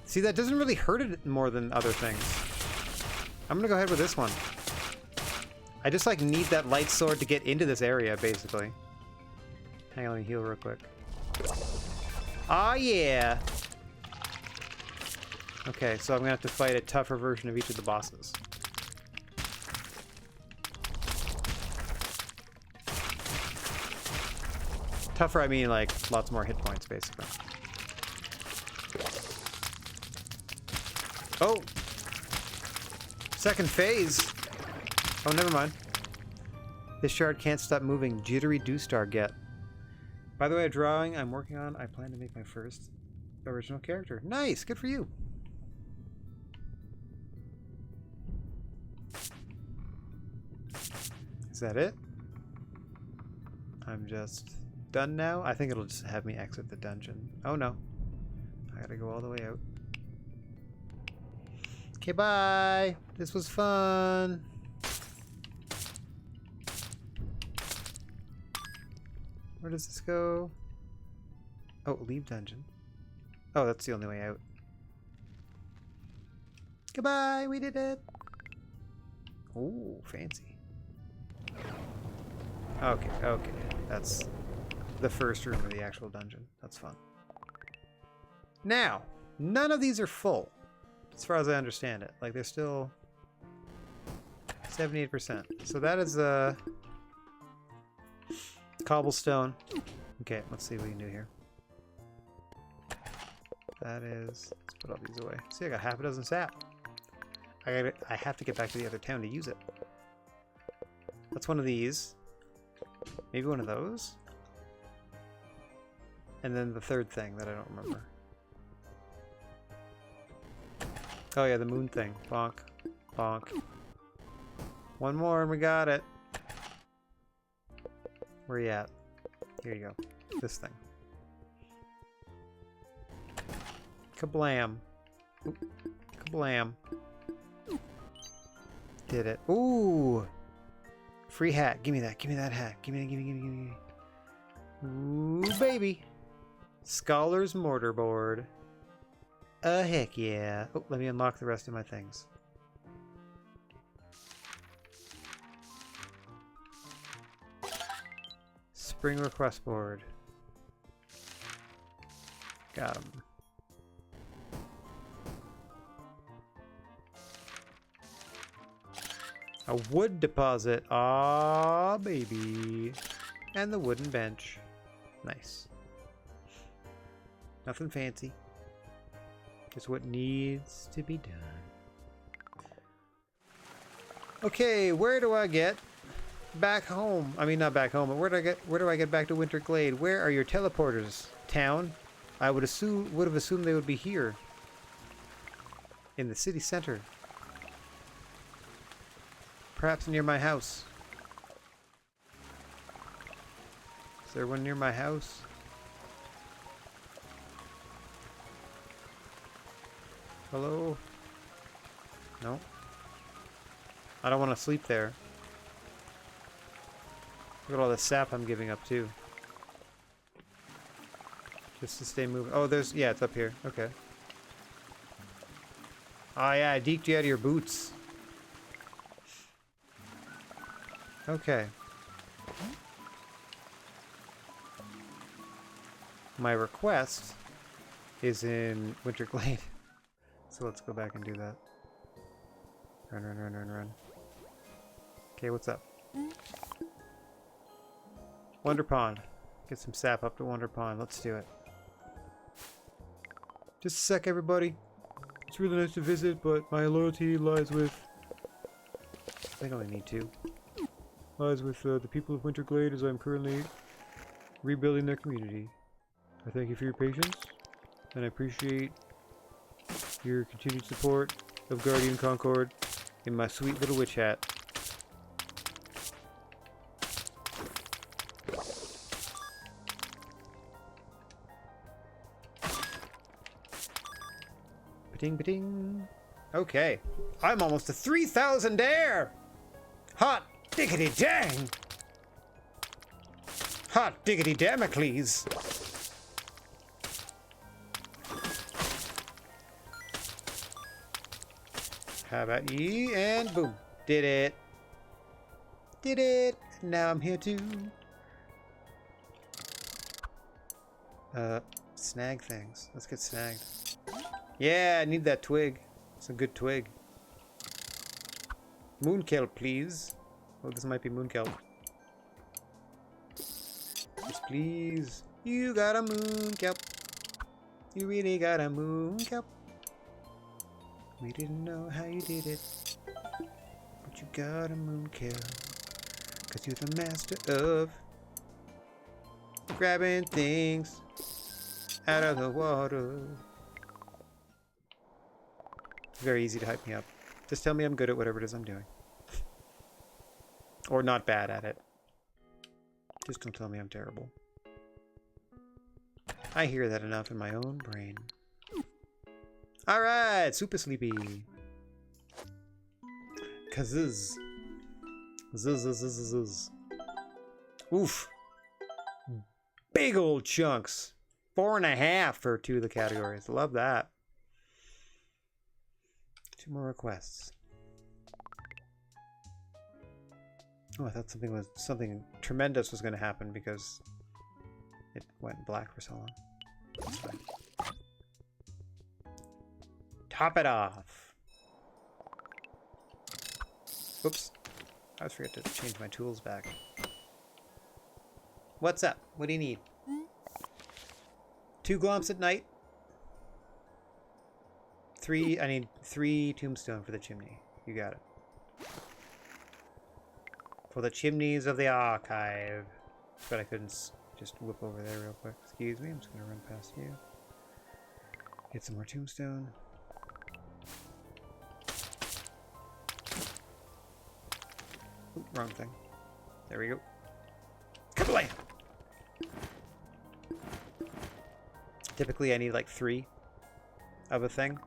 See, that doesn't really hurt it more than other things. I'm gonna go ahead with this one. I just like need that light sword to get into this area, basically. Hang on, let me heal real quick. Aw, yeah! Okay, so I'm gonna have to fight a tougher version of each of the bosses. Tougher, I mean like lots more hit points, basically. Oh! Second phase! Oh, never mind. This shard can't stop moving. Jittery do-star get. By the way, a drawing I'm working on, I plan to make my first original character. Nice! Good for you! Is that it? I'm just done now? I think it'll just have me exit the dungeon. Oh no. I gotta go all the way out. Okay, bye! This was fun! Where does this go? Oh, leave dungeon. Oh, that's the only way out. Goodbye! We did it! Ooh, fancy. Okay, okay. That's the first room of the actual dungeon. That's fun. Now, none of these are full. As far as I understand it. Like, they're still 78%. So that is cobblestone. Okay, let's see what we can do here. That is... Let's put all these away. See, I got half a dozen sap. I have to get back to the other town to use it. That's one of these. Maybe one of those? And then the third thing that I don't remember. Oh yeah, the moon thing. Bonk. Bonk. One more and we got it. Where you at? Here you go. This thing. Kablam. Oop. Kablam. Did it. Ooh! Free hat. Give me that. Give me that hat. Give me. Ooh, baby. Scholar's mortarboard. Heck yeah. Oh, let me unlock the rest of my things. Spring request board. Got him. A wood deposit. Ah, baby. And the wooden bench. Nice. Nothing fancy. Just what needs to be done. Okay, where do I get back home? I mean, not back home, but where do I get back to Winter Glade? Where are your teleporters, town? I would have assumed they would be here. In the city center. Perhaps near my house. Is there one near my house? Hello? No. I don't want to sleep there. Look at all the sap I'm giving up too. Just to stay moving. Oh, yeah, it's up here. Okay. Oh yeah, I deked you out of your boots. Okay. My request is in Winter Glade. So let's go back and do that. Run. Okay, what's up? Wonder Pond. Get some sap up to Wonder Pond. Let's do it. Just a sec, everybody. It's really nice to visit, but my loyalty lies with... I think I only need two. Lies with the people of Winter Glade, as I'm currently rebuilding their community. I thank you for your patience, and I appreciate your continued support of Guardian Concord in my sweet little witch hat. Ba-ding. Okay. I'm almost to 3,000 air! Hot diggity dang! Hot diggity Damocles! How about ye? And boom. Did it. Did it. Now I'm here too. Snag things. Let's get snagged. Yeah, I need that twig. It's a good twig. Moonkelp, please. Oh, this might be moonkelp. Yes, please. You got a moonkelp. You really got a moonkelp. We didn't know how you did it, but you got a moonkelp. 'Cause you're the master of grabbing things out of the water. It's very easy to hype me up. Just tell me I'm good at whatever it is I'm doing. Or not bad at it. Just don't tell me I'm terrible. I hear that enough in my own brain. Alright, super sleepy. Kazuz. Zzzz. Oof. Big old chunks. 4.5 for 2 of the categories. Love that. 2 more requests. Oh, I thought something tremendous was going to happen because it went black for so long. That's fine. Top it off. Oops. I always forget to change my tools back. What's up? What do you need? 2 glomps at night. 3. I need 3 tombstone for the chimney. You got it. For the chimneys of the archive. But I couldn't just whip over there real quick. Excuse me. I'm just going to run past you. Get some more tombstone. Ooh, wrong thing. There we go. Kablam! Typically I need like 3 of a thing.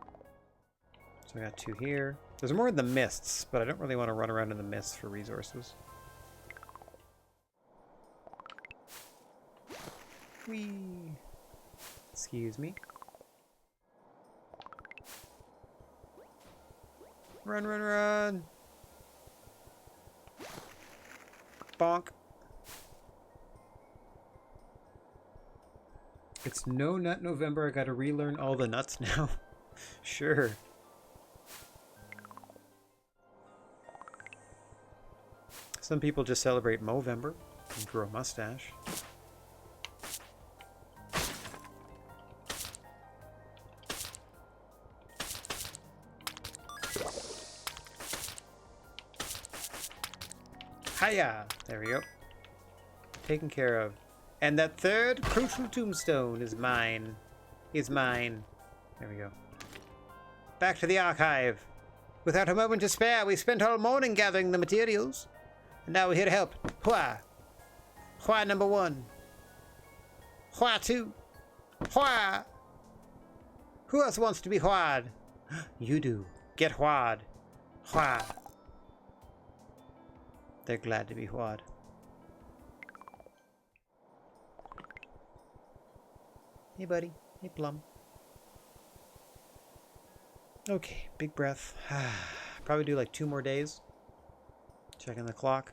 So I got 2 here. There's more in the mists, but I don't really want to run around in the mists for resources. Whee! Excuse me. Run, run, run! Bonk. It's no nut November. I gotta relearn all the nuts now. Sure. Some people just celebrate Movember and grow a mustache. Hiya! There we go. Taken care of. And that third crucial tombstone is mine. Is mine. There we go. Back to the archive. Without a moment to spare, we spent all morning gathering the materials. And now we're here to help. Hua! Hua number 1. Hua 2. Hua! Who else wants to be Hua'd? You do. Get Hua'd. Hua! They're glad to be Hua'd. Hey, buddy. Hey, Plum. Okay, big breath. Probably do like 2 more days. Checking the clock.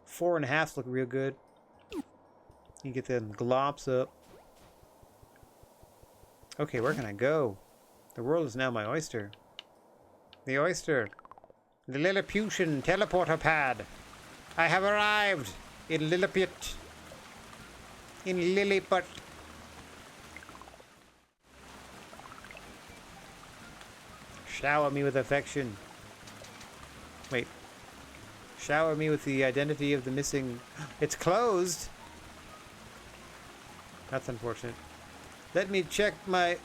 4.5 look real good. You get them glops up. Okay, where can I go? The world is now my oyster. The oyster. The Lilliputian teleporter pad. I have arrived in Lilliput. In Lilliput. Shower me with affection. Wait. Shower me with the identity of the missing... It's closed! That's unfortunate. Let me check my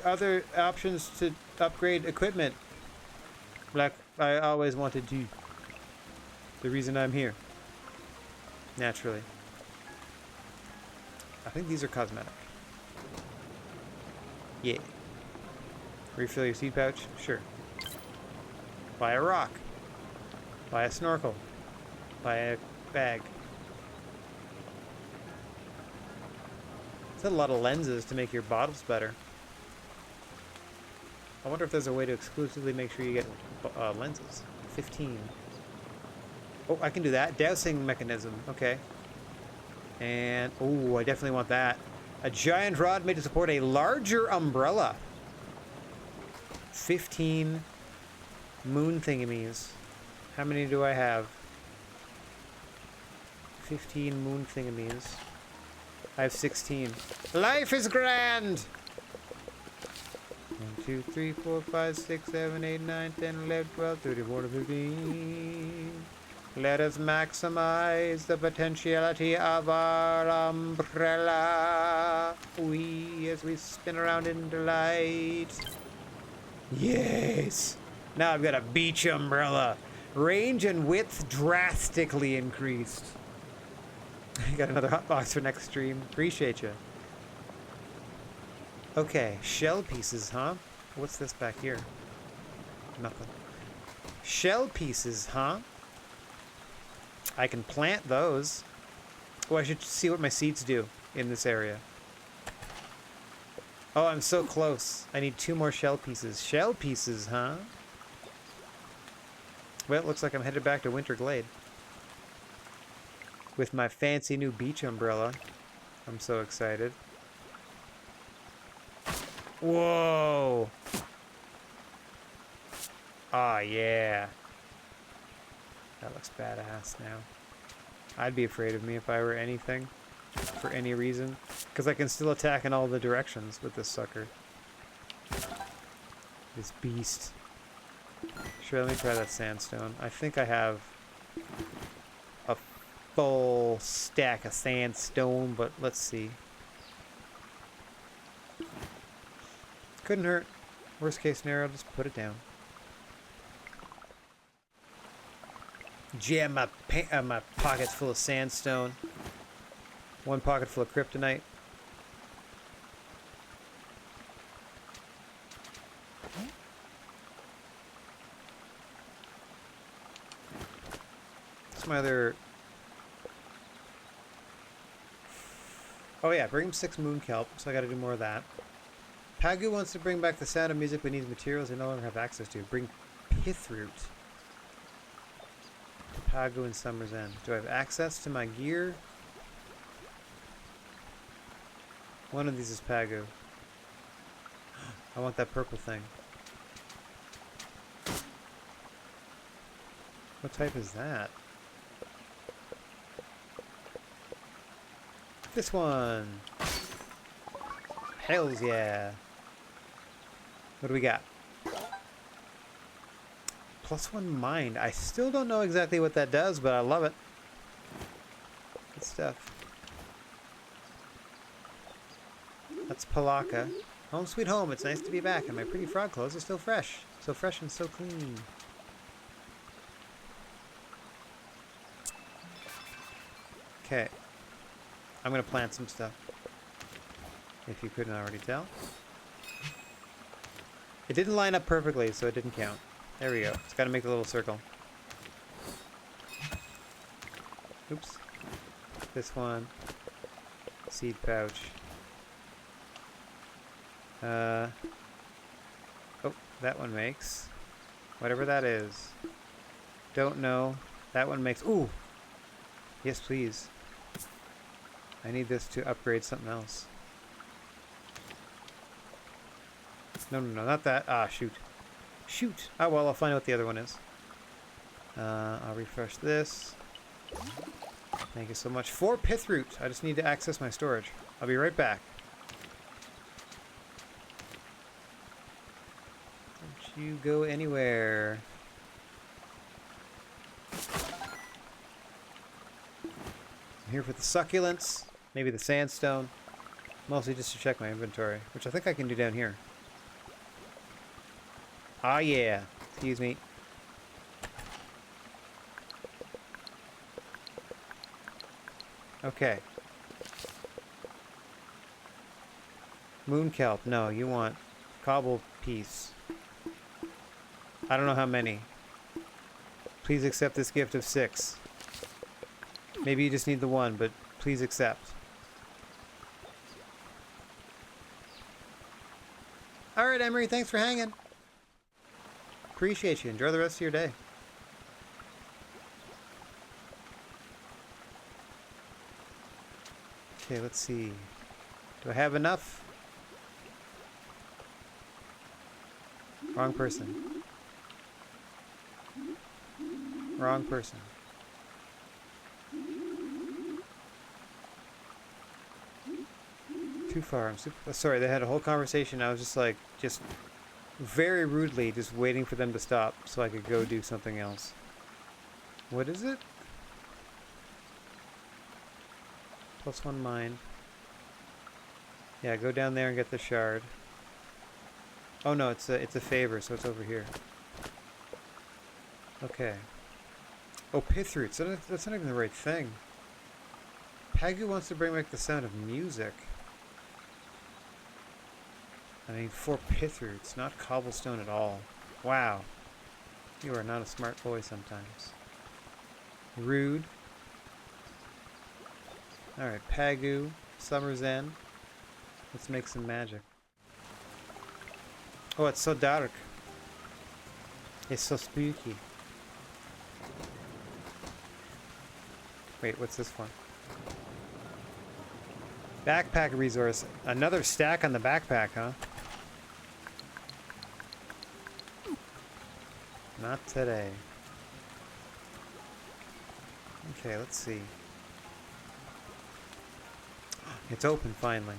other options to upgrade equipment. Like I always wanted to. The reason I'm here. Naturally. I think these are cosmetic. Yeah. Refill your seed pouch? Sure. Buy a rock. Buy a snorkel. Buy a bag. It's a lot of lenses to make your bottles better. I wonder if there's a way to exclusively make sure you get lenses. 15. Oh, I can do that. Dousing mechanism. Okay. And, oh, I definitely want that. A giant rod made to support a larger umbrella. 15 moon thingamies. How many do I have? 15 moon thingamies. I have 16. Life is grand! 1, 2, 3, 4, 5, 6, 7, 8, 9, 10, 11, 12, 13, 14, 15. Let us maximize the potentiality of our umbrella. As we spin around in delight. Yes! Now I've got a beach umbrella. Range and width drastically increased. I got another hot box for next stream. Appreciate you. Okay, shell pieces, huh? What's this back here? Nothing. Shell pieces, huh? I can plant those. Oh, I should see what my seeds do in this area. Oh, I'm so close. I need 2 more shell pieces. Shell pieces, huh? Well, it looks like I'm headed back to Winter Glade. With my fancy new beach umbrella. I'm so excited. Whoa! Ah, yeah. That looks badass now. I'd be afraid of me if I were anything. For any reason. Because I can still attack in all the directions with this sucker. This beast. Sure, let me try that sandstone. I think I have a full stack of sandstone, but let's see. Couldn't hurt. Worst case scenario, just put it down. Jam my pockets full of sandstone. One pocket full of kryptonite. What's my other... Oh yeah, bring him 6 moon kelp, so I gotta do more of that. Pagu wants to bring back the sound of music but needs materials they no longer have access to. Bring pithroot. Pagu and Summer's End. Do I have access to my gear? One of these is Pagu. I want that purple thing. What type is that? This one. Hells yeah. What do we got? +1 mind. I still don't know exactly what that does, but I love it. Good stuff. That's Palaka. Home sweet home. It's nice to be back, and my pretty frog clothes are still fresh. So fresh and so clean. Okay. I'm gonna plant some stuff. If you couldn't already tell. It didn't line up perfectly, so it didn't count. There we go. It's gotta make the little circle. Oops. This one. Seed pouch. Oh, that one makes whatever that is. Don't know. That one makes... Ooh! Yes, please. I need this to upgrade something else. No, not that. Ah, shoot. Shoot! Ah, well, I'll find out what the other one is. I'll refresh this. Thank you so much. 4 pithroot. I just need to access my storage. I'll be right back. Don't you go anywhere. I'm here for the succulents. Maybe the sandstone. Mostly just to check my inventory, which I think I can do down here. Ah, yeah. Excuse me. Okay. Moon kelp. No, you want cobble piece. I don't know how many. Please accept this gift of 6. Maybe you just need the 1, but please accept. Alright, Emery, thanks for hanging. Appreciate you. Enjoy the rest of your day. Okay, let's see. Do I have enough? Wrong person. Wrong person. Too far. I'm super sorry. They had a whole conversation. I was just like, very rudely, just waiting for them to stop so I could go do something else. What is it? +1 mind. Yeah, go down there and get the shard. Oh no, it's a favor, so it's over here. Okay. Oh, pithroot. So that's not even the right thing. Pagu wants to bring back the sound of music. I need 4 pithroots, not cobblestone at all. Wow. You are not a smart boy sometimes. Rude. Alright, Pagu, Summer's End. Let's make some magic. Oh, it's so dark. It's so spooky. Wait, what's this one? Backpack resource. Another stack on the backpack, huh? Not today. Okay, let's see. It's open finally.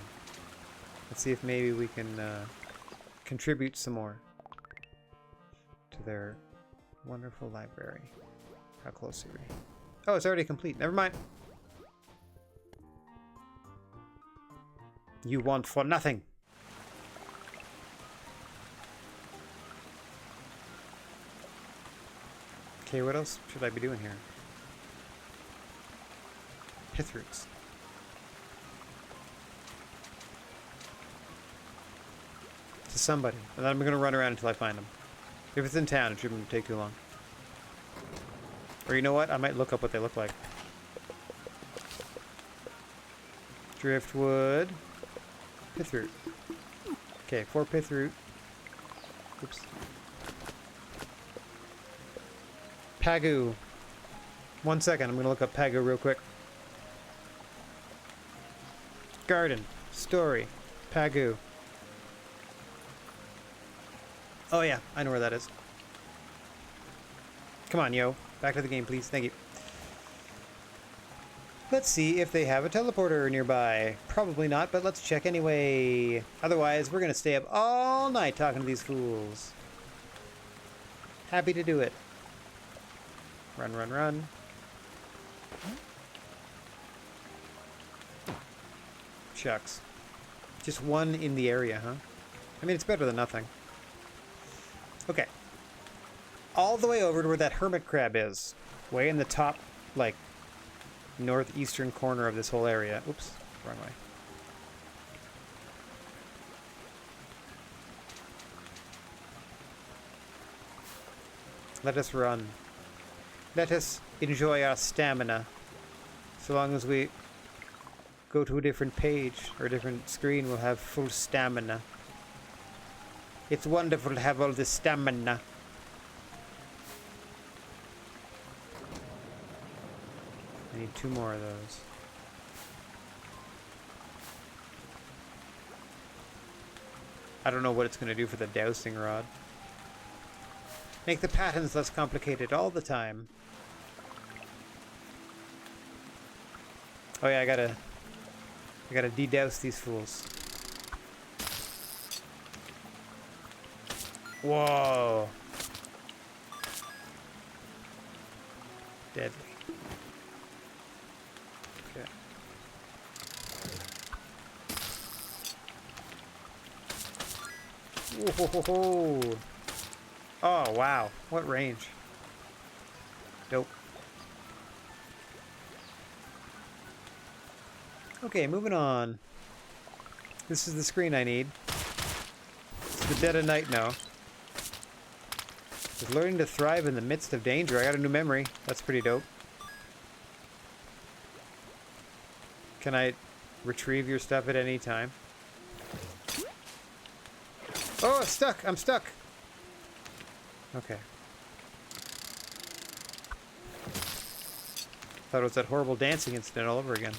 Let's see if maybe we can contribute some more to their wonderful library. How close are we? Oh, it's already complete. Never mind. You want for nothing. Okay, what else should I be doing here? Pith roots. To somebody. And then I'm gonna run around until I find them. If it's in town, it shouldn't take too long. Or you know what? I might look up what they look like. Driftwood. Pith root. Okay, 4 pith root. Oops. Pagu. 1 second, I'm gonna look up Pagu real quick. Garden. Story. Pagu. Oh yeah, I know where that is. Come on, yo. Back to the game, please. Thank you. Let's see if they have a teleporter nearby. Probably not, but let's check anyway. Otherwise, we're gonna stay up all night talking to these fools. Happy to do it. Run, run, run. Shucks. Just one in the area, huh? I mean, it's better than nothing. Okay. All the way over to where that hermit crab is. Way in the top, like, northeastern corner of this whole area. Oops, wrong way. Let us run. Let us enjoy our stamina. So long as we go to a different page or a different screen, we'll have full stamina. It's wonderful to have all this stamina. I need 2 more of those. I don't know what it's going to do for the dowsing rod. Make the patterns less complicated all the time. Oh yeah, I gotta de-douse these fools. Whoa. Deadly. Okay. Whoa. Oh, wow. What range? Dope. Okay, moving on. This is the screen I need. It's the dead of night now. With learning to thrive in the midst of danger. I got a new memory. That's pretty dope. Can I retrieve your stuff at any time? Oh, it's stuck! I'm stuck! Okay. Thought it was that horrible dancing incident all over again.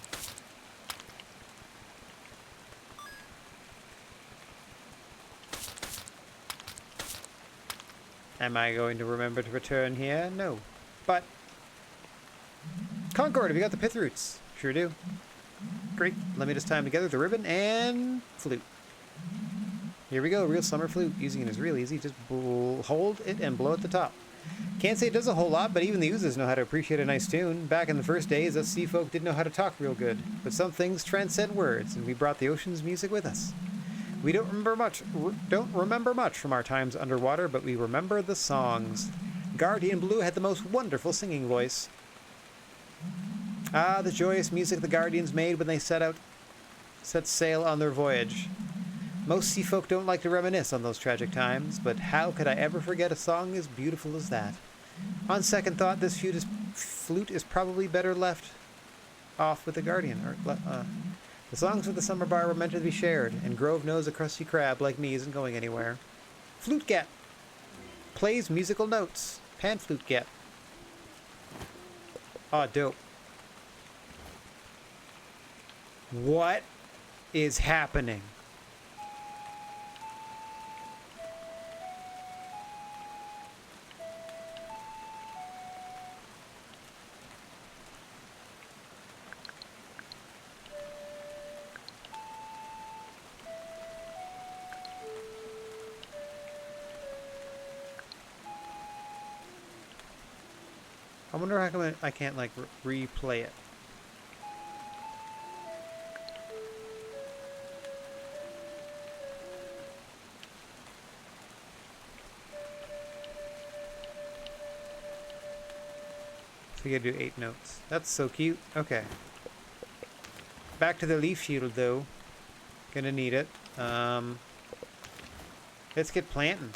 Am I going to remember to return here? No. But... Concord, have you got the pith roots? Sure do. Great. Let me just tie them together with the ribbon and flute. Here we go. Real summer flute. Using it is real easy. Just hold it and blow at the top. Can't say it does a whole lot, but even the users know how to appreciate a nice tune. Back in the first days, us sea folk didn't know how to talk real good. But some things transcend words, and we brought the ocean's music with us. We don't remember much from our times underwater, but we remember the songs. Guardian Blue had the most wonderful singing voice. Ah, the joyous music the Guardians made when they set sail on their voyage. Most sea folk don't like to reminisce on those tragic times, but how could I ever forget a song as beautiful as that? On second thought, this flute is probably better left off with the Guardian. The songs of the summer bar were meant to be shared, and Grove knows a crusty crab like me isn't going anywhere. Flute get. Plays musical notes. Pan flute get. Aw, dope. What is happening? I wonder how come I can't, like, replay it. We gotta do 8 notes. That's so cute. Okay. Back to the leaf shield, though. Gonna need it. Let's get planting.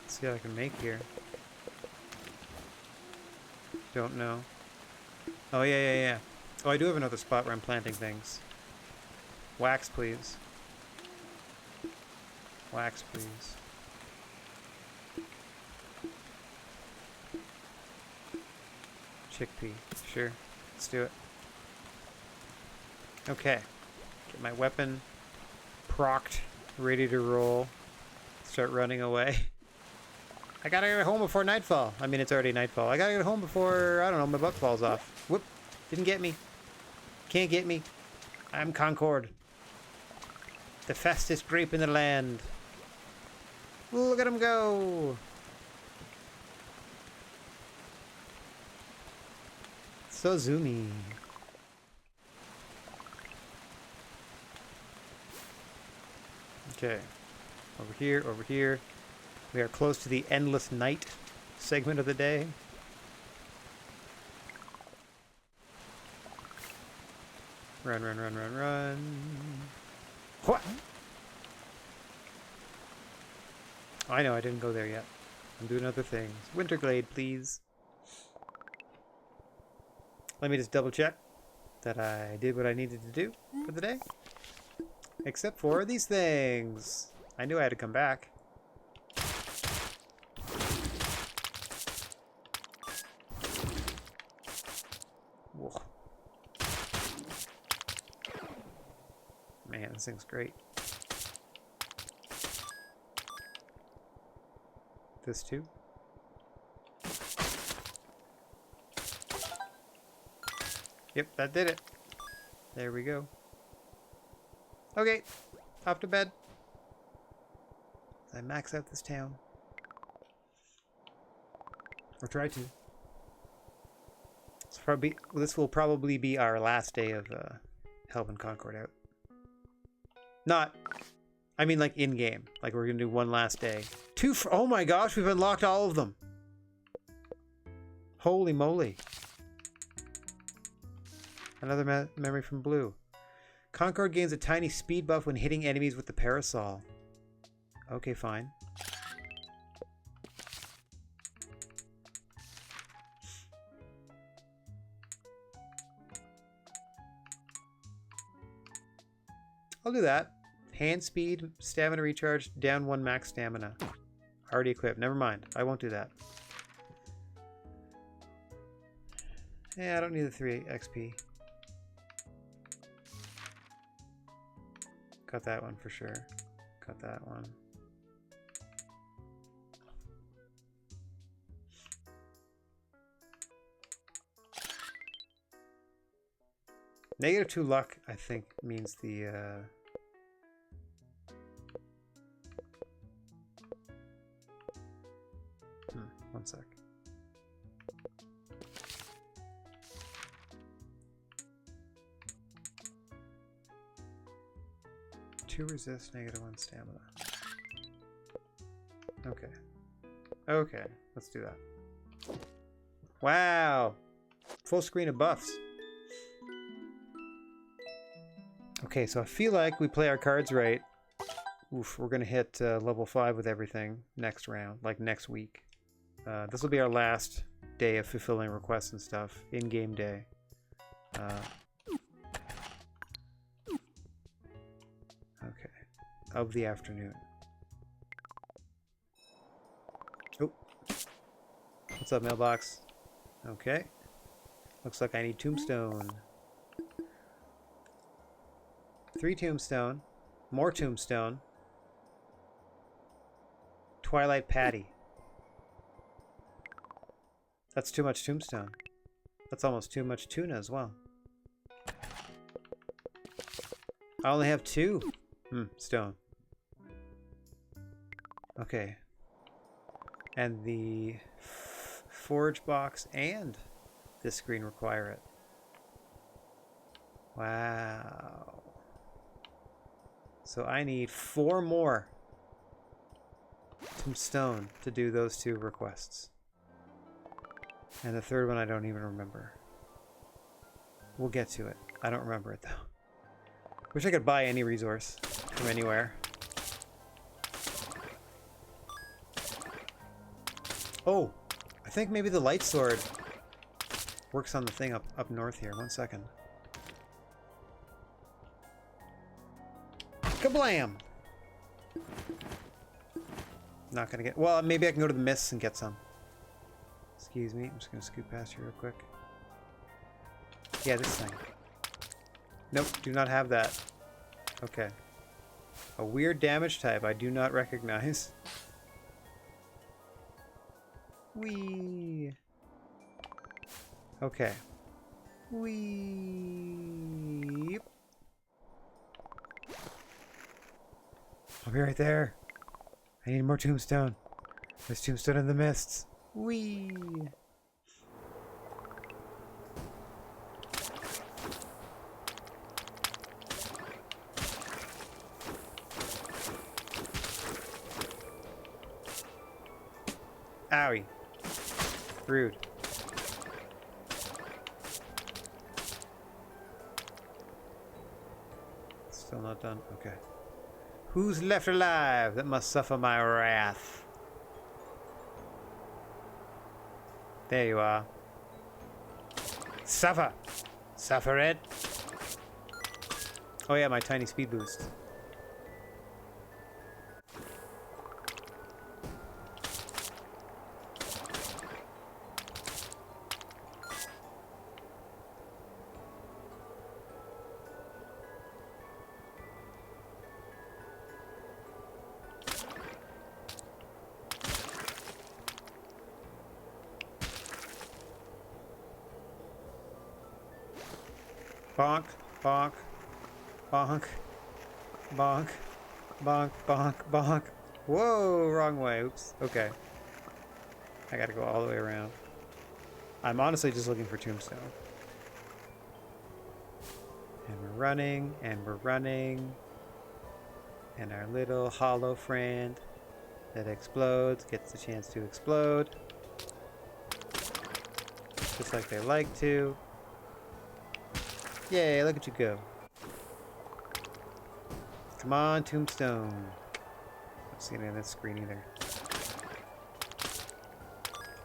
Let's see what I can make here. Don't know. Oh, yeah. Oh, I do have another spot where I'm planting things. Wax, please. Wax, please. Chickpea. Sure. Let's do it. Okay. Get my weapon procced, ready to roll. Start running away. I gotta get home before nightfall. I mean, it's already nightfall. I gotta get home before, I don't know, my butt falls off. Whoop. Didn't get me. Can't get me. I'm Concord. The fastest grape in the land. Look at him go. So zoomy. Okay. Over here, over here. We are close to the endless night segment of the day. Run, run, run, run, run. What? I know, I didn't go there yet. I'm doing other things. Winter Glade, please. Let me just double check that I did what I needed to do for the day. Except for these things. I knew I had to come back. Whoa. Man, this thing's great. This too. Yep, that did it. There we go. Okay, off to bed. I max out this town. Or try to. This will probably be our last day of helping Concord out. Not, I mean like in-game. Like we're gonna do one last day. Oh my gosh, we've unlocked all of them. Holy moly. Another memory from Blue. Concord gains a tiny speed buff when hitting enemies with the parasol. Okay, fine. I'll do that. Hand speed, stamina recharge, down 1 max stamina. Already equipped. Never mind. I won't do that. Yeah, I don't need the 3 XP. Got that one for sure. Got that one. -2 luck, I think, means the, 1 sec. To resist -1 stamina. Okay. Okay, let's do that. Wow! Full screen of buffs. Okay, so I feel like we play our cards right. Oof, we're gonna hit level 5 with everything next round, like next week. This will be our last day of fulfilling requests and stuff, in-game day. Okay, of the afternoon. Oh, what's up, mailbox? Okay, looks like I need tombstone. 3 tombstone, more tombstone, Twilight Patty. That's too much tombstone. That's almost too much tuna as well. I only have 2 stone. Okay. And the forge box and this screen require it. Wow. So I need 4 more tombstone to do those 2 requests. And the third one I don't even remember. We'll get to it. I don't remember it though. Wish I could buy any resource from anywhere. Oh, I think maybe the light sword works on the thing up north here. 1 second. Kablam! Not gonna get... Well, maybe I can go to the mists and get some. Excuse me. I'm just gonna scoot past you real quick. Yeah, this thing. Nope, do not have that. Okay. A weird damage type I do not recognize. Whee! Okay. Whee! I'll be right there. I need more tombstone. There's tombstone in the mists. Whee! Owie. Rude. Still not done? Okay. Who's left alive that must suffer my wrath? There you are. Suffer! Suffer it! Oh yeah, my tiny speed boost. Bonk, bonk, bonk, bonk, bonk, bonk, bonk. Whoa, wrong way. Oops. Okay. I gotta go all the way around. I'm honestly just looking for tombstone. And we're running, and we're running. And our little hollow friend that explodes gets the chance to explode. Just like they like to. Yay, look at you go. Come on, tombstone. Not seeing it on this screen either.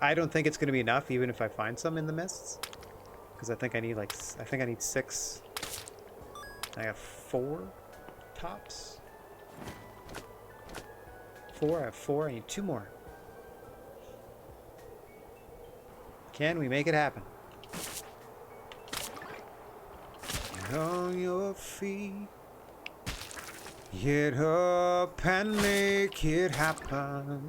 I don't think it's going to be enough, even if I find some in the mists. Because I think I need like, I think I need 6. I have 4 tops. 4, I have 4, I need 2 more. Can we make it happen? On your feet, get up and make it happen.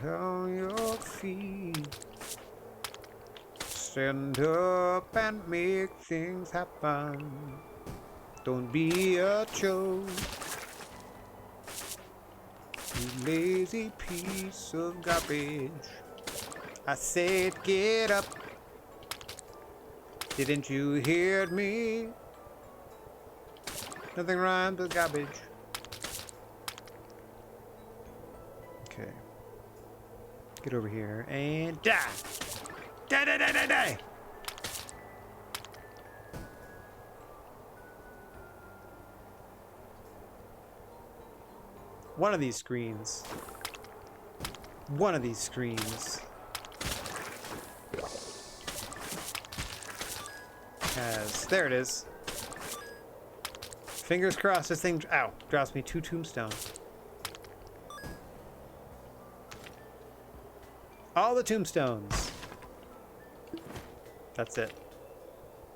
On your feet, stand up and make things happen. Don't be a joke, you lazy piece of garbage. I said get up. Didn't you hear me? Nothing rhymes with garbage. Okay. Get over here and die! Die, die, die, die, die! One of these screens there it is. Fingers crossed this thing, ow, drops me 2 tombstone. All the tombstones. That's it.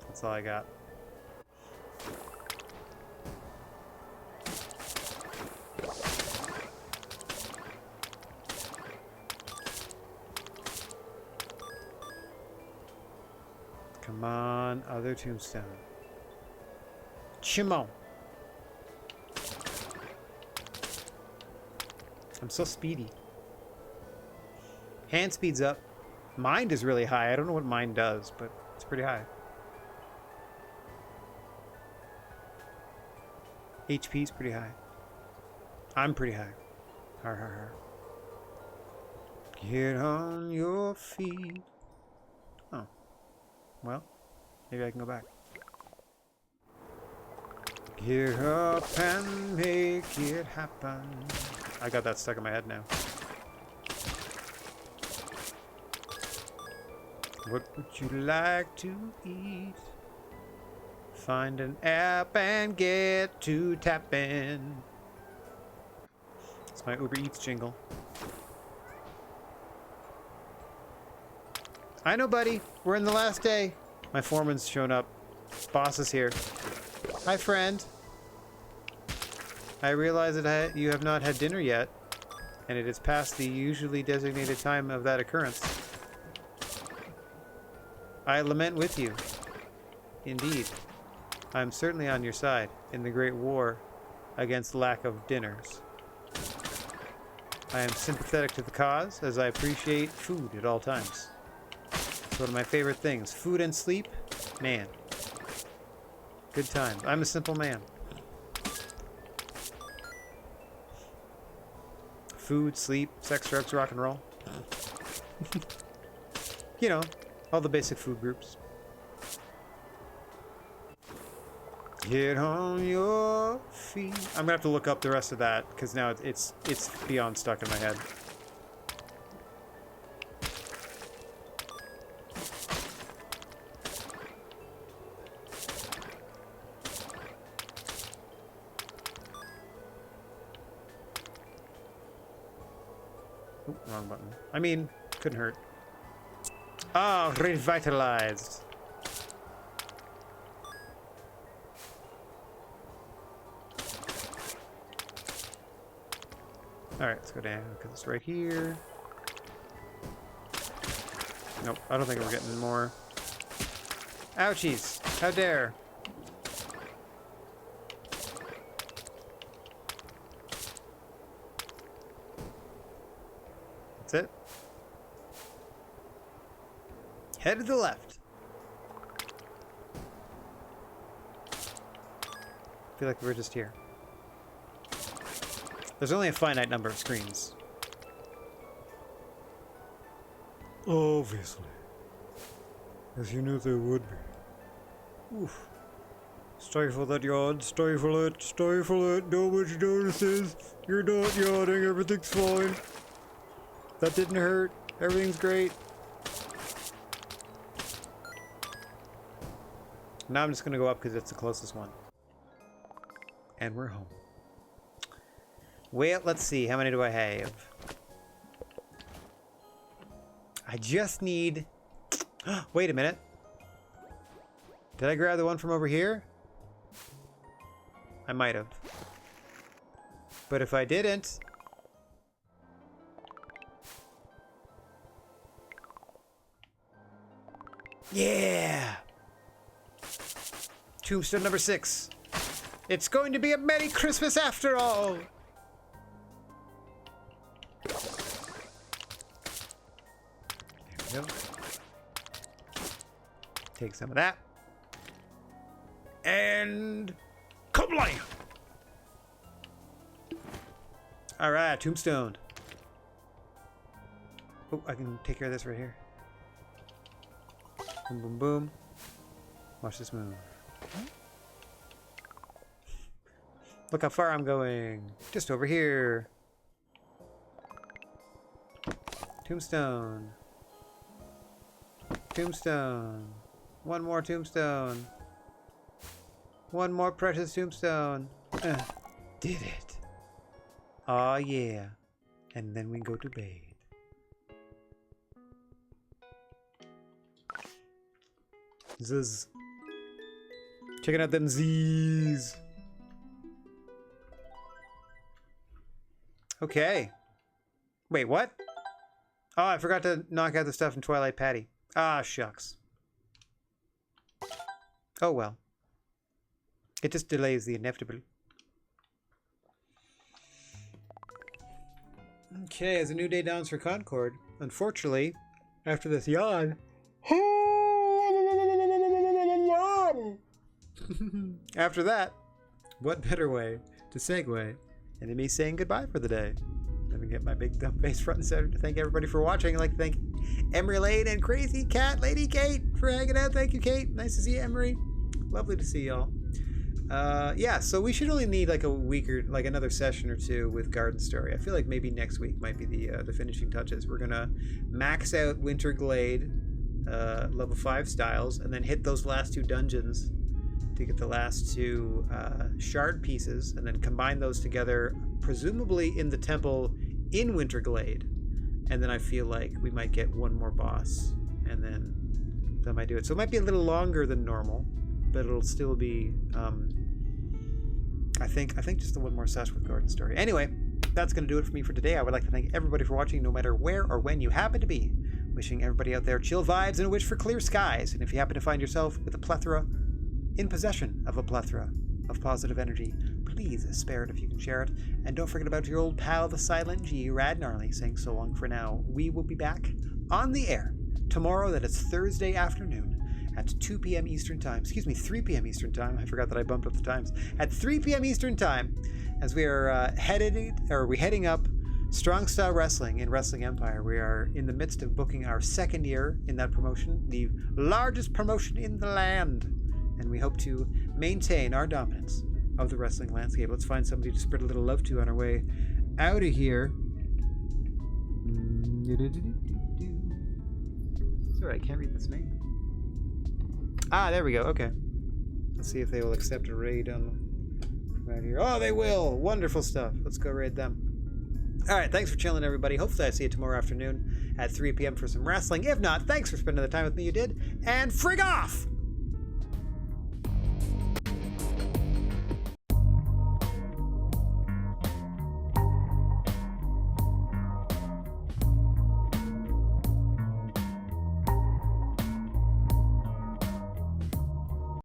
That's all I got. Come on, other tombstone. Chimon. I'm so speedy. Hand speed's up. Mind is really high. I don't know what mind does, but it's pretty high. HP's pretty high. I'm pretty high. Har har har. Get on your feet. Oh. Well, maybe I can go back. Get up and make it happen. I got that stuck in my head now. What would you like to eat? Find an app and get to tapping. It's my Uber Eats jingle. I know, buddy. We're in the last day. My foreman's shown up. Boss is here. Hi, friend. I realize that you have not had dinner yet, and it is past the usually designated time of that occurrence. I lament with you. Indeed. I am certainly on your side in the great war against lack of dinners. I am sympathetic to the cause, as I appreciate food at all times. It's one of my favorite things. Food and sleep? Man. Good times. I'm a simple man. Food, sleep, sex, drugs, rock and roll. You know, all the basic food groups. Get on your feet. I'm gonna have to look up the rest of that because now it's beyond stuck in my head. Oop, wrong button. I mean, couldn't hurt. Oh, revitalized. Alright, let's go down because it's right here. Nope, I don't think we're getting more. Ouchies! How dare! That's it. Head to the left. I feel like we're just here. There's only a finite number of screens. Obviously. As you knew there would be. Oof. Stifle that yawn, stifle it, nobody notices. You're not yawning, everything's fine. That didn't hurt, everything's great. Now I'm just gonna go up because it's the closest one. And we're home. Well, let's see. How many do I have? I just need... Wait a minute. Did I grab the one from over here? I might have. But if I didn't... Yeah! Tombstone number 6. It's going to be a Merry Christmas after all! There we go. Take some of that. And... Kablam! Alright, tombstone. Oh, I can take care of this right here. Boom, boom, boom. Watch this move. Look how far I'm going. Just over here. Tombstone. Tombstone. One more tombstone. One more precious tombstone. Did it. Aw, yeah. And then we go to bed. Zzz. Checking out them Z's. Okay. Wait, what? Oh, I forgot to knock out the stuff in Twilight Patty. Ah, shucks. Oh well. It just delays the inevitable. Okay, as a new day dawns for Concord, unfortunately, after this yawn... After that, What better way to segue into me saying goodbye for the day? Let me get my big dumb face front and center to thank everybody for watching. I'd like to thank Emery Lane and Crazy Cat Lady Kate for hanging out. Thank you, Kate. Nice to see you, Emery. Lovely to see y'all. Yeah, so we should only need like a week or like another session or two with Garden Story. I feel like maybe next week might be the finishing touches. We're gonna max out Winter Glade, level 5 styles, and then hit those last 2 dungeons to get the last 2 shard pieces, and then combine those together, presumably in the temple in Winter Glade. And then I feel like we might get one more boss, and then that might do it. So it might be a little longer than normal, but it'll still be, I think just the one more session with Garden Story. Anyway, that's going to do it for me for today. I would like to thank everybody for watching, no matter where or when you happen to be. Wishing everybody out there chill vibes and a wish for clear skies. And if you happen to find yourself with in possession of a plethora of positive energy, please spare it if you can share it. And don't forget about your old pal, the Silent G, Rad Gnarly, saying so long for now. We will be back on the air tomorrow, that is Thursday afternoon, at 2 p.m. Eastern Time. Excuse me, 3 p.m. Eastern Time. I forgot that I bumped up the times. At 3 p.m. Eastern Time, as we are heading up Strong Style Wrestling in Wrestling Empire. We are in the midst of booking our 2nd year in that promotion, the largest promotion in the land. And we hope to maintain our dominance of the wrestling landscape. Let's find somebody to spread a little love to on our way out of here. Sorry, I can't read this name. Ah, there we go. Okay. Let's see if they will accept a raid right here. Oh, they will. Wonderful stuff. Let's go raid them. All right. Thanks for chilling, everybody. Hopefully I see you tomorrow afternoon at 3 p.m. for some wrestling. If not, thanks for spending the time with me you did. And frig off!